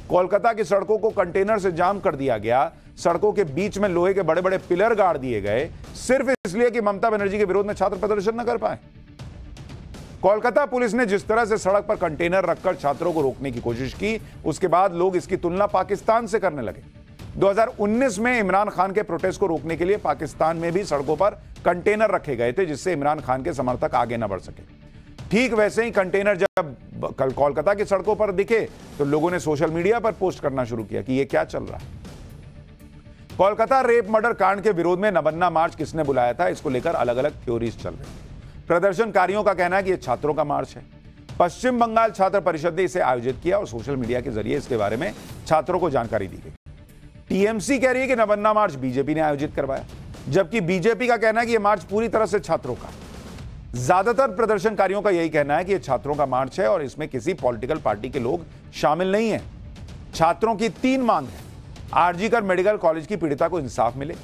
कोलकाता की सड़कों को कंटेनर से जाम कर दिया गया। सड़कों के बीच में लोहे के बड़े बड़े पिलर गाड़ दिए गए सिर्फ इसलिए कि ममता बनर्जी के विरोध में छात्र प्रदर्शन न कर पाए। कोलकाता पुलिस ने जिस तरह से सड़क पर कंटेनर रखकर छात्रों को रोकने की कोशिश की उसके बाद लोग इसकी तुलना पाकिस्तान से करने लगे। 2019 में इमरान खान के प्रोटेस्ट को रोकने के लिए पाकिस्तान में भी सड़कों पर कंटेनर रखे गए थे जिससे इमरान खान के समर्थक आगे न बढ़ सके। ठीक वैसे ही कंटेनर जब कल कोलकाता की सड़कों पर दिखे तो लोगों ने सोशल मीडिया पर पोस्ट करना शुरू किया कि यह क्या चल रहा है। कोलकाता रेप मर्डर कांड के विरोध में नबन्ना मार्च किसने बुलाया था, इसको लेकर अलग अलग थ्योरीज चल रही हैं। प्रदर्शनकारियों का कहना है कि यह छात्रों का मार्च है। पश्चिम बंगाल छात्र परिषद ने इसे आयोजित किया और सोशल मीडिया के जरिए इसके बारे में छात्रों को जानकारी दी गई। टीएमसी कह रही है कि नबन्ना मार्च बीजेपी ने आयोजित करवाया, जबकि बीजेपी का कहना है कि यह मार्च पूरी तरह से छात्रों का। ज्यादातर प्रदर्शनकारियों का यही कहना है कि यह छात्रों का मार्च है और इसमें किसी पॉलिटिकल पार्टी के लोग शामिल नहीं है। छात्रों की 3 मांग है। आरजीकर मेडिकल कॉलेज की पीड़िता को इंसाफ मिले,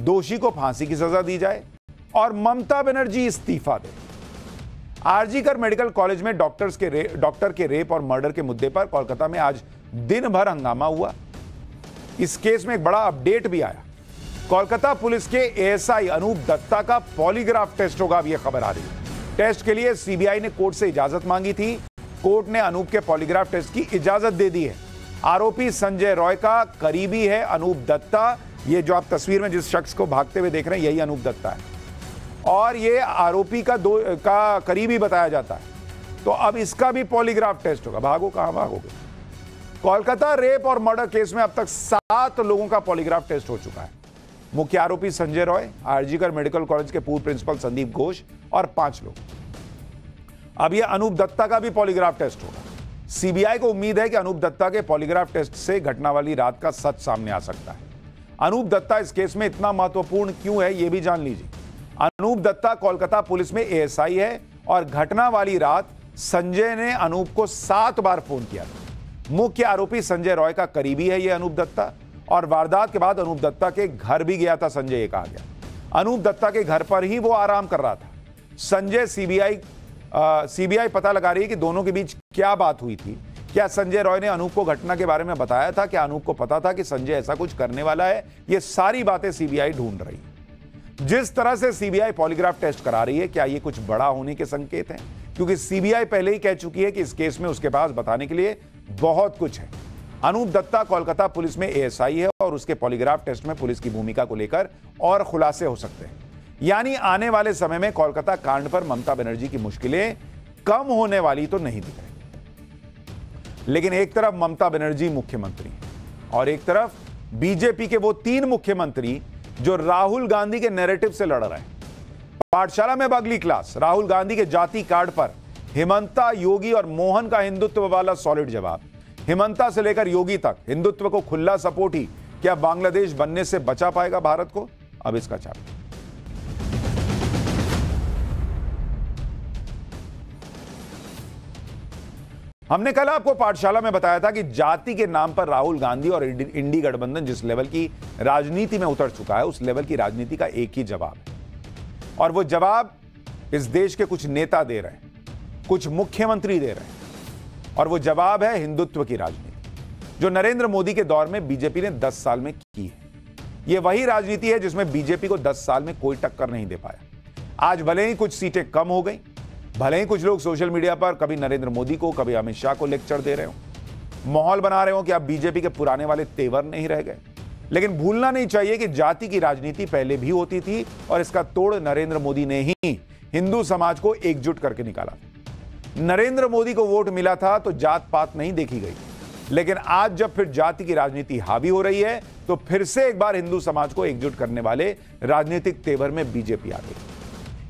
दोषी को फांसी की सजा दी जाए और ममता बनर्जी इस्तीफा दे। आरजीकर मेडिकल कॉलेज में डॉक्टर के रेप और मर्डर के मुद्दे पर कोलकाता में आज दिन भर हंगामा हुआ। इस केस में एक बड़ा अपडेट भी आया। कोलकाता पुलिस के एएसआई अनूप दत्ता का पॉलीग्राफ टेस्ट होगा, अब यह खबर आ रही है। टेस्ट के लिए सीबीआई ने कोर्ट से इजाजत मांगी थी। कोर्ट ने अनूप के पॉलीग्राफ टेस्ट की इजाजत दे दी है। आरोपी संजय रॉय का करीबी है अनूप दत्ता। ये जो आप तस्वीर में जिस शख्स को भागते हुए देख रहे हैं यही अनूप दत्ता है और ये आरोपी का करीबी बताया जाता है। तो अब इसका भी पॉलीग्राफ टेस्ट होगा। भागो, कहां भागोगे। कोलकाता रेप और मर्डर केस में अब तक 7 लोगों का पॉलीग्राफ टेस्ट हो चुका है। मुख्य आरोपी संजय रॉय, आरजीकर मेडिकल कॉलेज के पूर्व प्रिंसिपल संदीप घोष और 5 लोग। अब यह अनूप दत्ता का भी पॉलीग्राफ टेस्ट होगा। सीबीआई को उम्मीद है कि अनूप दत्ता के पॉलीग्राफ टेस्ट से घटना वाली रात का सच सामने आ सकता है। अनूप दत्ता इस केस में इतना महत्वपूर्ण क्यों है यह भी जान लीजिए। अनूप दत्ता कोलकाता पुलिस में एएसआई है और घटना वाली रात संजय ने अनूप को 7 बार फोन किया था। मुख्य आरोपी संजय रॉय का करीबी है यह अनूप दत्ता और वारदात के बाद अनूप दत्ता के घर भी गया था संजय, ये कहा गया। अनूप दत्ता के घर पर ही वो आराम कर रहा था। संजय सीबीआई पता लगा रही है कि दोनों के बीच क्या बात हुई थी। क्या संजय रॉय ने अनूप को घटना के बारे में बताया था? क्या अनूप को पता था कि संजय ऐसा कुछ करने वाला है? ये सारी बातें सीबीआई ढूंढ रही है। जिस तरह से सीबीआई पॉलीग्राफ टेस्ट करा रही है, क्या ये कुछ बड़ा होने के संकेत हैं? क्योंकि सीबीआई पहले ही कह चुकी है कि इस केस में उसके पास बताने के लिए बहुत कुछ है। अनूप दत्ता कोलकाता पुलिस में एएसआई है और उसके पॉलीग्राफ टेस्ट में पुलिस की भूमिका को लेकर और खुलासे हो सकते हैं। यानी आने वाले समय में कोलकाता कांड पर ममता बनर्जी की मुश्किलें कम होने वाली तो नहीं दिख रही। लेकिन एक तरफ ममता बनर्जी मुख्यमंत्री और एक तरफ बीजेपी के वो 3 मुख्यमंत्री जो राहुल गांधी के नैरेटिव से लड़ रहे हैं। पाठशाला में अगली क्लास। राहुल गांधी के जाति कार्ड पर हिमंता, योगी और मोहन का हिंदुत्व वाला सॉलिड जवाब। हिमंता से लेकर योगी तक हिंदुत्व को खुला सपोर्ट ही क्या बांग्लादेश बनने से बचा पाएगा भारत को? अब इसका चार्ट। हमने कल आपको पाठशाला में बताया था कि जाति के नाम पर राहुल गांधी और इंडी गठबंधन जिस लेवल की राजनीति में उतर चुका है उस लेवल की राजनीति का एक ही जवाब है और वो जवाब इस देश के कुछ नेता दे रहे हैं, कुछ मुख्यमंत्री दे रहे हैं और वो जवाब है हिंदुत्व की राजनीति जो नरेंद्र मोदी के दौर में बीजेपी ने 10 साल में की है। ये वही राजनीति है जिसमें बीजेपी को 10 साल में कोई टक्कर नहीं दे पाया। आज भले ही कुछ सीटें कम हो गई, भले ही कुछ लोग सोशल मीडिया पर कभी नरेंद्र मोदी को कभी अमित शाह को लेक्चर दे रहे हो, माहौल बना रहे हो कि अब बीजेपी के पुराने वाले तेवर नहीं रह गए, लेकिन भूलना नहीं चाहिए कि जाति की राजनीति पहले भी होती थी और इसका तोड़ नरेंद्र मोदी ने ही हिंदू समाज को एकजुट करके निकाला। नरेंद्र मोदी को वोट मिला था तो जात पात नहीं देखी गई, लेकिन आज जब फिर जाति की राजनीति हावी हो रही है तो फिर से एक बार हिंदू समाज को एकजुट करने वाले राजनीतिक तेवर में बीजेपी आ गई।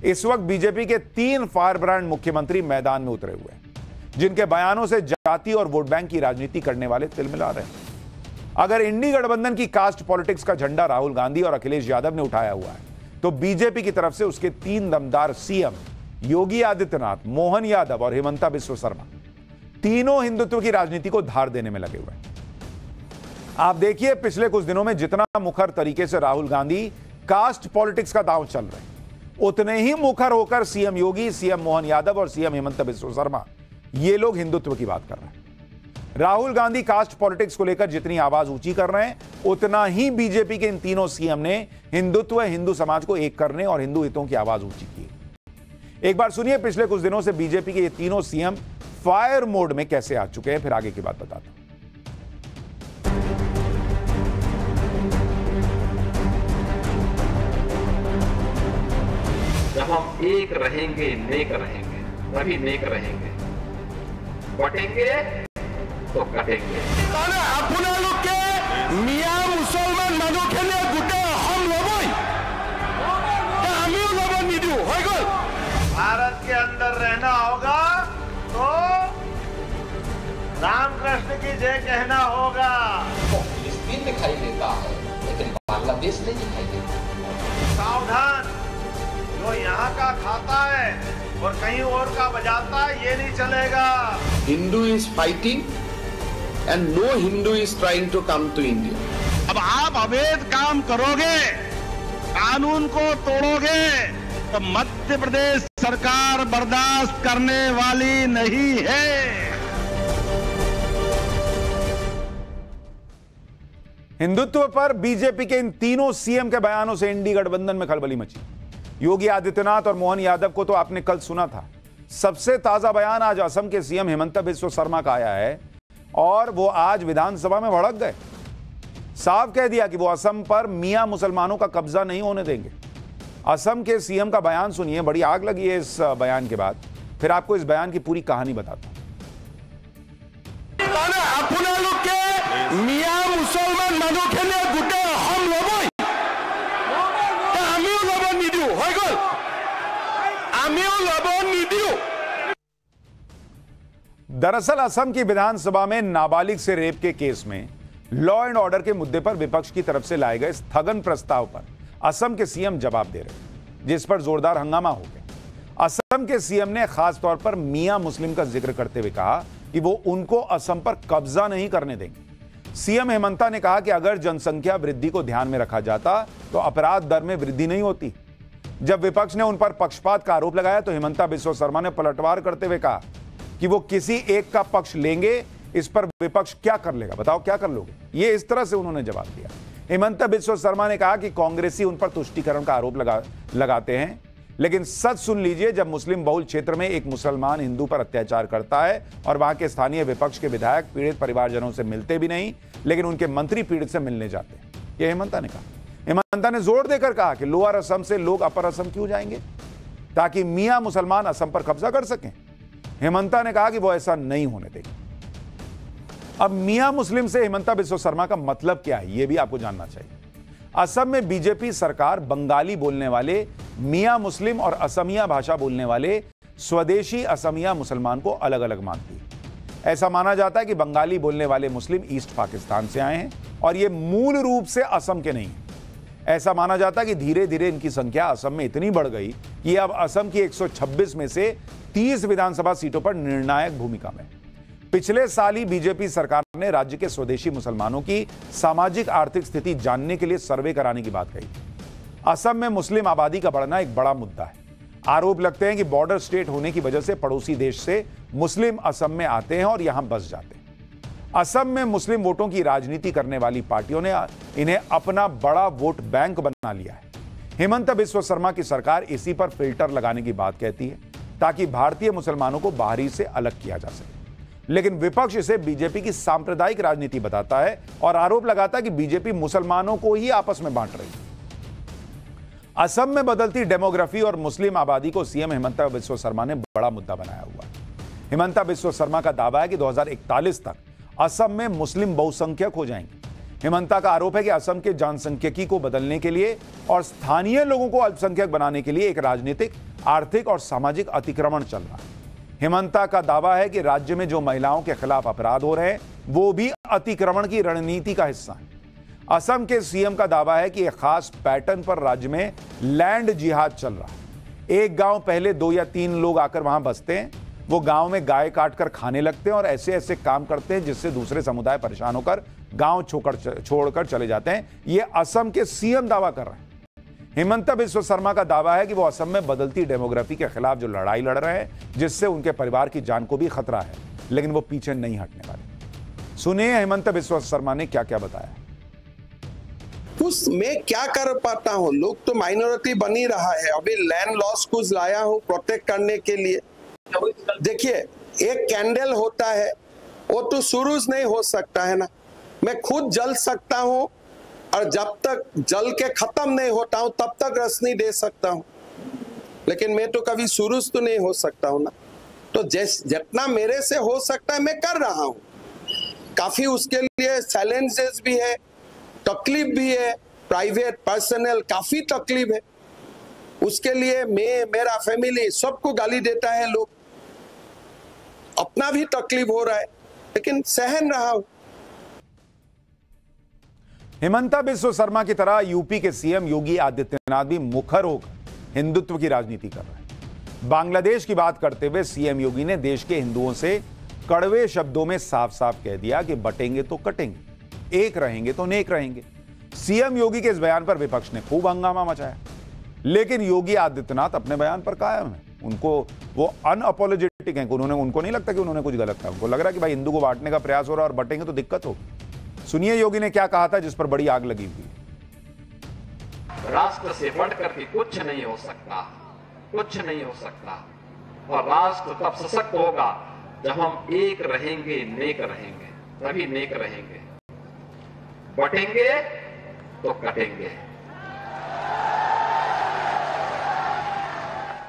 इस वक्त बीजेपी के 3 फायर ब्रांड मुख्यमंत्री मैदान में उतरे हुए हैं। जिनके बयानों से जाति और वोट बैंक की राजनीति करने वाले तिलमिला रहे हैं। अगर इंडी गठबंधन की कास्ट पॉलिटिक्स का झंडा राहुल गांधी और अखिलेश यादव ने उठाया हुआ है, तो बीजेपी की तरफ से उसके 3 दमदार सीएम योगी आदित्यनाथ, मोहन यादव और हिमंता बिस्वा शर्मा तीनों हिंदुत्व की राजनीति को धार देने में लगे हुए हैं। आप देखिए पिछले कुछ दिनों में जितना मुखर तरीके से राहुल गांधी कास्ट पॉलिटिक्स का दांव चल रहे हैं, उतने ही मुखर होकर सीएम योगी, सीएम मोहन यादव और सीएम हिमंता बिस्वा शर्मा ये लोग हिंदुत्व की बात कर रहे हैं। राहुल गांधी कास्ट पॉलिटिक्स को लेकर जितनी आवाज ऊंची कर रहे हैं, उतना ही बीजेपी के इन तीनों सीएम ने हिंदुत्व, हिंदू समाज को एक करने और हिंदू हितों की आवाज ऊंची की। एक बार सुनिए पिछले कुछ दिनों से बीजेपी के ये तीनों सीएम फायर मोड में कैसे आ चुके हैं, फिर आगे की बात बताता हूं। जब हम एक रहेंगे, नेक रहेंगे, तभी नेक रहेंगे, बटेंगे तो कटेंगे। मियाँ मुसलमान मानुह खेले गोटे हम लबई आमिओ लब निदिउ हो गल। भारत के अंदर रहना होगा तो रामकृष्ण की जय कहना होगा। फिलिस्तीन दिखाई देता है लेकिन बांग्लादेश नहीं दिखाई देता। सावधान, जो यहाँ का खाता है और कहीं और का बजाता है, ये नहीं चलेगा। Hindu is fighting and no Hindu is trying to come to India. अब आप अवैध काम करोगे, कानून को तोड़ोगे, तो मध्य प्रदेश सरकार बर्दाश्त करने वाली नहीं है। हिंदुत्व पर बीजेपी के इन तीनों सीएम के बयानों से इंडी गठबंधन में खलबली मची। योगी आदित्यनाथ और मोहन यादव को तो आपने कल सुना था। सबसे ताजा बयान आज असम के सीएम हिमंता बिस्वा शर्मा का आया है और वो आज विधानसभा में भड़क गए। साफ कह दिया कि वो असम पर मियां मुसलमानों का कब्जा नहीं होने देंगे। असम के सीएम का बयान सुनिए, बड़ी आग लगी है इस बयान के बाद। फिर आपको इस बयान की पूरी कहानी बताता हूं। मियाँ मुसलमान मानुह खेले गोटे हम लबई आमिओ लब निदिउ हो गल। आमिओ लब निदिउ। दरअसल असम की विधानसभा में नाबालिग से रेप के केस में लॉ एंड ऑर्डर के मुद्दे पर विपक्ष की तरफ से लाए गए स्थगन प्रस्ताव पर असम के सीएम जवाब दे रहे हैं, जिस पर जोरदार हंगामा हो गया। असम के सीएम ने खास तौर पर मियां मुस्लिम का जिक्र करते हुए कहा कि वो उनको असम पर कब्जा नहीं करने देंगे। सीएम हेमंता ने कहा कि अगर जनसंख्या वृद्धि को ध्यान में रखा जाता तो अपराध दर में वृद्धि नहीं होती। जब विपक्ष ने उन पर पक्षपात का आरोप लगाया तो हिमंता बिस्वा शर्मा ने पलटवार करते हुए कहा कि वो किसी एक का पक्ष लेंगे, इस पर विपक्ष क्या कर लेगा, बताओ क्या कर लोगे। ये इस तरह से उन्होंने जवाब दिया। हिमंता बिस्वा शर्मा ने कहा कि कांग्रेसी उन पर तुष्टीकरण का आरोप लगाते हैं, लेकिन सच सुन लीजिए, जब मुस्लिम बहुल क्षेत्र में एक मुसलमान हिंदू पर अत्याचार करता है और वहां के स्थानीय विपक्ष के विधायक पीड़ित परिवारजनों से मिलते भी नहीं, लेकिन उनके मंत्री पीड़ित से मिलने जाते हैं, यह हेमंता ने कहा। हेमंता ने जोर देकर कहा कि लोअर असम से लोग अपर असम क्यों जाएंगे, ताकि मियां मुसलमान असम पर कब्जा कर सकें। हेमंता ने कहा कि वो ऐसा नहीं होने देंगे। अब मियां मुस्लिम से हिमंता बिस्वा शर्मा का मतलब क्या है, यह भी आपको जानना चाहिए। असम में बीजेपी सरकार बंगाली बोलने वाले मियां मुस्लिम और असमिया भाषा बोलने वाले स्वदेशी असमिया मुसलमान को अलग अलग मानती है। ऐसा माना जाता है कि बंगाली बोलने वाले मुस्लिम ईस्ट पाकिस्तान से आए हैं और ये मूल रूप से असम के नहीं हैं। ऐसा माना जाता है कि धीरे धीरे इनकी संख्या असम में इतनी बढ़ गई कि अब असम की 126 में से 30 विधानसभा सीटों पर निर्णायक भूमिका में। पिछले साल ही बीजेपी सरकार ने राज्य के स्वदेशी मुसलमानों की सामाजिक आर्थिक स्थिति जानने के लिए सर्वे कराने की बात कही। असम में मुस्लिम आबादी का बढ़ना एक बड़ा मुद्दा है। आरोप लगते हैं कि बॉर्डर स्टेट होने की वजह से पड़ोसी देश से मुस्लिम असम में आते हैं और यहां बस जाते हैं। असम में मुस्लिम वोटों की राजनीति करने वाली पार्टियों ने इन्हें अपना बड़ा वोट बैंक बना लिया है। हिमंता बिस्वा शर्मा की सरकार इसी पर फिल्टर लगाने की बात कहती है ताकि भारतीय मुसलमानों को बाहरी से अलग किया जा सके, लेकिन विपक्ष इसे बीजेपी की सांप्रदायिक राजनीति बताता है और आरोप लगाता है कि बीजेपी मुसलमानों को ही आपस में बांट रही है। असम में बदलती डेमोग्राफी और मुस्लिम आबादी को सीएम हिमंता बिस्वा शर्मा ने बड़ा मुद्दा बनाया हुआ है। हिमंता बिस्वा शर्मा का दावा है कि 2041 तक असम में मुस्लिम बहुसंख्यक हो जाएंगे। हिमंता का आरोप है कि असम के जनसंख्यिकी को बदलने के लिए और स्थानीय लोगों को अल्पसंख्यक बनाने के लिए एक राजनीतिक, आर्थिक और सामाजिक अतिक्रमण चल रहा है। हेमंता का दावा है कि राज्य में जो महिलाओं के खिलाफ अपराध हो रहे हैं वो भी अतिक्रमण की रणनीति का हिस्सा है। असम के सीएम का दावा है कि एक खास पैटर्न पर राज्य में लैंड जिहाद चल रहा है। एक गांव पहले 2 या 3 लोग आकर वहां बसते हैं, वो गांव में गाय काटकर खाने लगते हैं और ऐसे ऐसे काम करते हैं जिससे दूसरे समुदाय परेशान होकर गांव छोड़कर चले जाते हैं। ये असम के सीएम दावा कर रहे हैं। हेमंता बिस्वा शर्मा का दावा है कि वो असम में बदलती डेमोग्राफी के खिलाफ जो लड़ाई लड़ रहे हैं, जिससे उनके परिवार की जान को भी खतरा है, लेकिन वो पीछे नहीं हटने वाले। सुनिए हेमंता बिस्वा शर्मा ने क्या क्या बताया। मैं क्या कर पाता हूँ, लोग तो माइनॉरिटी बन ही रहा है। अभी लैंड लॉस कुछ लाया हूँ प्रोटेक्ट करने के लिए। देखिए, एक कैंडल होता है, वो तो शुरू नहीं हो सकता है ना। मैं खुद जल सकता हूँ और जब तक जल के खत्म नहीं होता हूँ तब तक रोशनी दे सकता हूँ, लेकिन मैं तो कभी शुरू तो नहीं हो सकता हूँ ना। तो जितना मेरे से हो सकता है मैं कर रहा हूँ। काफी उसके लिए चैलेंजेस भी है, तकलीफ भी है, प्राइवेट पर्सनल काफी तकलीफ है। उसके लिए मेरा फैमिली सबको गाली देता है, लोग अपना भी तकलीफ हो रहा है, लेकिन सहन रहा हूं। हेमंता बिस्वा शर्मा की तरह यूपी के सीएम योगी आदित्यनाथ भी मुखर होकर हिंदुत्व की राजनीति कर रहे हैं। बांग्लादेश की बात करते हुए सीएम योगी ने देश के हिंदुओं से कड़वे शब्दों में साफ साफ कह दिया कि बटेंगे तो कटेंगे, एक रहेंगे तो नेक रहेंगे। सीएम योगी के इस बयान पर विपक्ष ने खूब हंगामा मचाया, लेकिन योगी आदित्यनाथ अपने बयान पर कायम है। उनको वो अनअपोलोजेटिक हैं, उनको नहीं लगता कि उन्होंने कुछ गलत कहा। उनको लग रहा है कि भाई हिंदू को बांटने का प्रयास हो रहा है और बटेंगे तो दिक्कत होगी। सुनिए योगी ने क्या कहा था जिस पर बड़ी आग लगी हुई। राष्ट्र से बढ़कर के कुछ नहीं हो सकता, कुछ नहीं हो सकता। और राष्ट्र तब सशक्त होगा जब हम एक रहेंगे, नेक रहेंगे, तभी नेक रहेंगे। बटेंगे तो कटेंगे।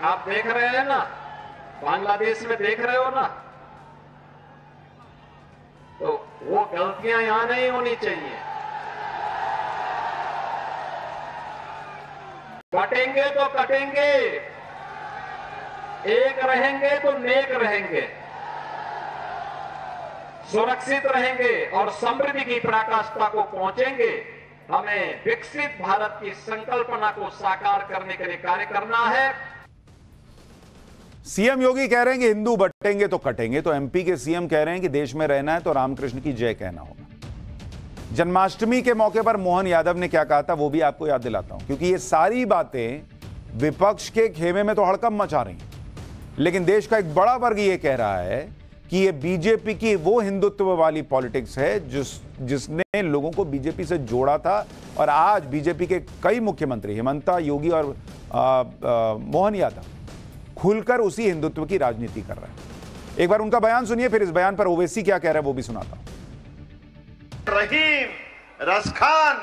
आप देख रहे हैं ना, बांग्लादेश में देख रहे हो ना, तो वो गलतियां यहां नहीं होनी चाहिए। बटेंगे तो कटेंगे, एक रहेंगे तो नेक रहेंगे, सुरक्षित रहेंगे और समृद्धि की पराकाष्ठा को पहुंचेंगे। हमें विकसित भारत की संकल्पना को साकार करने के लिए कार्य करना है। सीएम योगी कह रहे हैं कि हिंदू बटेंगे तो कटेंगे, तो एमपी के सीएम कह रहे हैं कि देश में रहना है तो रामकृष्ण की जय कहना होगा। जन्माष्टमी के मौके पर मोहन यादव ने क्या कहा था वो भी आपको याद दिलाता हूं, क्योंकि ये सारी बातें विपक्ष के खेमे में तो हड़कंप मचा रही हैं, लेकिन देश का एक बड़ा वर्ग ये कह रहा है कि ये बीजेपी की वो हिंदुत्व वाली पॉलिटिक्स है जिसने लोगों को बीजेपी से जोड़ा था। और आज बीजेपी के कई मुख्यमंत्री हेमंता, योगी और मोहन यादव खुलकर उसी हिंदुत्व की राजनीति कर रहे हैं। एक बार उनका बयान सुनिए, फिर इस बयान पर ओवैसी क्या कह रहा है वो भी सुनाता हूं। रहीम, रसखान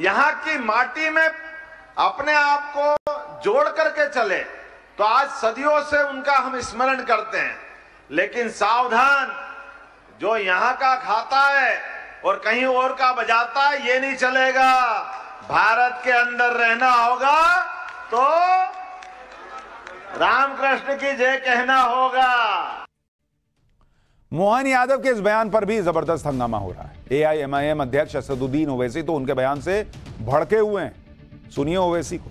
यहां की माटी में अपने आप को जोड़ करके चले तो आज सदियों से उनका हम स्मरण करते हैं। लेकिन सावधान, जो यहां का खाता है और कहीं और का बजाता है, ये नहीं चलेगा। भारत के अंदर रहना होगा तो रामकृष्ण की जय कहना होगा। मोहन यादव के इस बयान पर भी जबरदस्त हंगामा हो रहा है। एआईएमआईएम अध्यक्ष असदुद्दीन ओवैसी तो उनके बयान से भड़के हुए हैं। सुनिए ओवैसी को।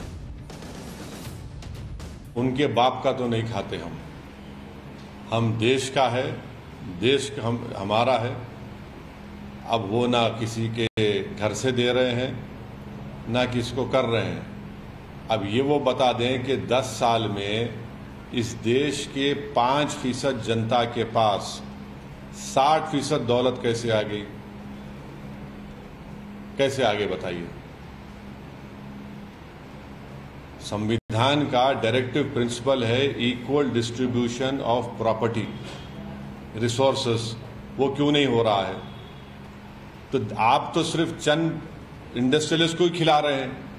उनके बाप का तो नहीं खाते हम देश का है, देश हमारा है। अब वो ना किसी के घर से दे रहे हैं ना किसको कर रहे हैं। अब ये वो बता दें कि 10 साल में इस देश के 5% जनता के पास 60% दौलत कैसे आ गई, कैसे आगे बताइए। संविधान का डायरेक्टिव प्रिंसिपल है equal distribution of property resources, वो क्यों नहीं हो रहा है। तो आप तो सिर्फ चंद इंडस्ट्रियलिस्ट को ही खिला रहे हैं।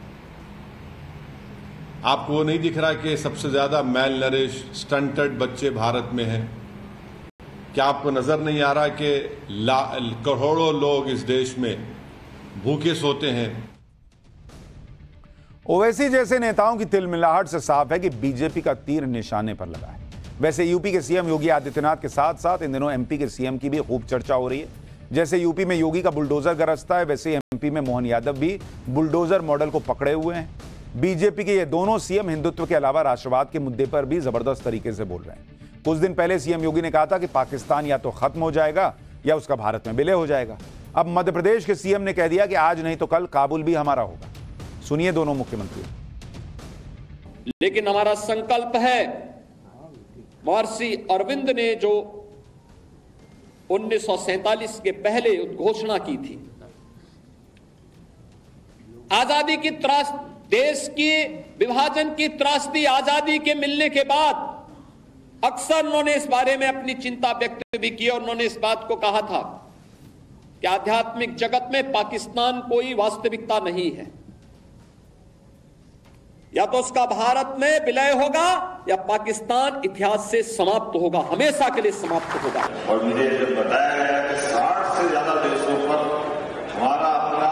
आपको वो नहीं दिख रहा कि सबसे ज्यादा मेल नरिश स्टंटेड बच्चे भारत में हैं। क्या आपको नजर नहीं आ रहा कि करोड़ों लोग इस देश में भूखे सोते हैं। ओवैसी जैसे नेताओं की तिलमिलाहट से साफ है कि बीजेपी का तीर निशाने पर लगा है। वैसे यूपी के सीएम योगी आदित्यनाथ के साथ साथ इन दिनों एमपी के सीएम की भी खूब चर्चा हो रही है। जैसे यूपी में योगी का बुलडोजर गरजता है, वैसे एमपी में मोहन यादव भी बुलडोजर मॉडल को पकड़े हुए हैं। बीजेपी के ये दोनों सीएम हिंदुत्व के अलावा राष्ट्रवाद के मुद्दे पर भी जबरदस्त तरीके से बोल रहे हैं। कुछ दिन पहले सीएम योगी ने कहा था कि पाकिस्तान या तो खत्म हो जाएगा या उसका भारत में विलय हो जाएगा। अब मध्य प्रदेश के सीएम ने कह दिया कि आज नहीं तो कल काबुल भी हमारा होगा। सुनिए दोनों मुख्यमंत्री। लेकिन हमारा संकल्प है, महर्षि अरविंद ने जो 1947 के पहले घोषणा की थी, आजादी की त्रासदी, देश की विभाजन की त्रासदी आजादी के मिलने के बाद अक्सर उन्होंने इस बारे में अपनी चिंता व्यक्त भी की और उन्होंने इस बात को कहा था कि आध्यात्मिक जगत में पाकिस्तान कोई वास्तविकता नहीं है, या तो उसका भारत में विलय होगा या पाकिस्तान इतिहास से समाप्त होगा, हमेशा के लिए समाप्त होगा। और मुझे जब बताया गया कि 60 से ज्यादा देशों पर हमारा अपना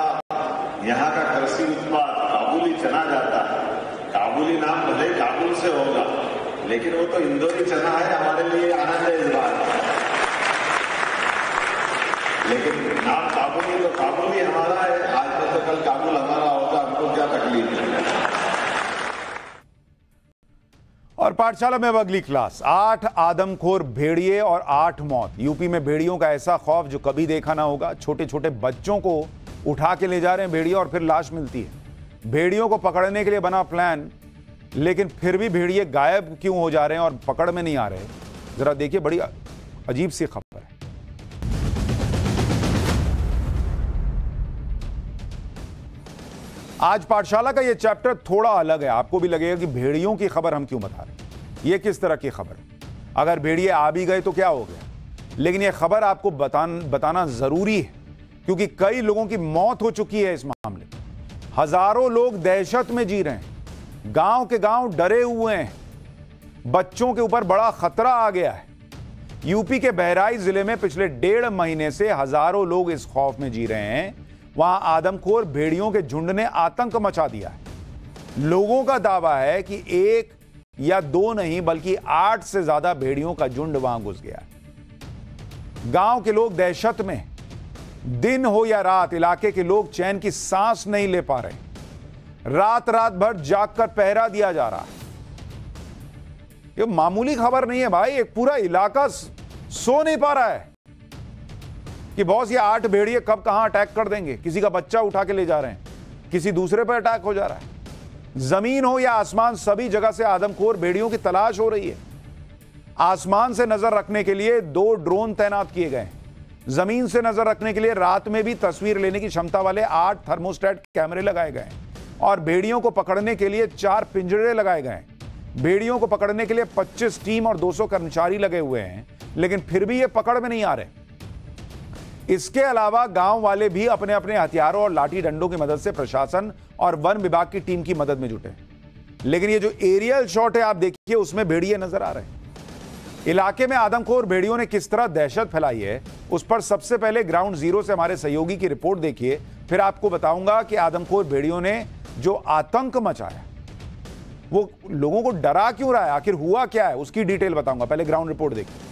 यहाँ का कृषि उत्पाद काबुली चना जाता है, काबुली नाम भले काबुल से होगा लेकिन वो तो इंदौरी चना है, हमारे लिए आनंद है इस बात। लेकिन नाम काबुली तो काबुली हमारा है, आज में तो कल काबुल हमारा होगा, हमको क्या तकलीफ है। और पाठशाला में अब अगली क्लास। 8 आदमखोर भेड़िए और 8 मौत। यूपी में भेड़ियों का ऐसा खौफ जो कभी देखा ना होगा। छोटे छोटे बच्चों को उठा के ले जा रहे हैं भेड़िए और फिर लाश मिलती है। भेड़ियों को पकड़ने के लिए बना प्लान, लेकिन फिर भी भेड़िए गायब क्यों हो जा रहे हैं और पकड़ में नहीं आ रहे? जरा देखिए, बड़ी अजीब सी खबर है। आज पाठशाला का यह चैप्टर थोड़ा अलग है। आपको भी लगेगा कि भेड़ियों की खबर हम क्यों बता रहे हैं, यह किस तरह की खबर? अगर भेड़िए आ भी गए तो क्या हो गया, लेकिन यह खबर आपको बताना जरूरी है क्योंकि कई लोगों की मौत हो चुकी है इस मामले में। हजारों लोग दहशत में जी रहे हैं, गांव के गांव डरे हुए हैं, बच्चों के ऊपर बड़ा खतरा आ गया है। यूपी के बहराइच जिले में पिछले 1.5 महीने से हजारों लोग इस खौफ में जी रहे हैं। वहां आदमखोर भेड़ियों के झुंड ने आतंक मचा दिया है। लोगों का दावा है कि 1 या 2 नहीं बल्कि 8 से ज्यादा भेड़ियों का झुंड वहां घुस गया है। गांव के लोग दहशत में, दिन हो या रात इलाके के लोग चैन की सांस नहीं ले पा रहे। रात रात भर जागकर पहरा दिया जा रहा है। ये मामूली खबर नहीं है भाई, एक पूरा इलाका सो नहीं पा रहा है कि बॉस ये 8 भेड़िए कब कहां अटैक कर देंगे। किसी का बच्चा उठा के ले जा रहे हैं, किसी दूसरे पर अटैक हो जा रहा है। जमीन हो या आसमान, सभी जगह से आदमखोर भेड़ियों की तलाश हो रही है। आसमान से नजर रखने के लिए 2 ड्रोन तैनात किए गए। जमीन से नजर रखने के लिए रात में भी तस्वीर लेने की क्षमता वाले 8 थर्मोस्टेट कैमरे लगाए गए और भेड़ियों को पकड़ने के लिए 4 पिंजरे लगाए गए। भेड़ियों को पकड़ने के लिए 25 टीम और 200 कर्मचारी लगे हुए हैं, लेकिन फिर भी ये पकड़ में नहीं आ रहे। इसके अलावा गांव वाले भी अपने अपने हथियारों और लाठी डंडों की मदद से प्रशासन और वन विभाग की टीम की मदद में जुटे। लेकिन ये जो एरियल शॉट है आप देखिए, उसमें भेड़िए नजर आ रहे हैं। इलाके में आदमखोर भेड़ियों ने किस तरह दहशत फैलाई है, उस पर सबसे पहले ग्राउंड जीरो से हमारे सहयोगी की रिपोर्ट देखिए, फिर आपको बताऊंगा कि आदमखोर भेड़ियों ने जो आतंक मचाया वो लोगों को डरा क्यों रहा है, आखिर हुआ क्या है, उसकी डिटेल बताऊंगा। पहले ग्राउंड रिपोर्ट देखिए।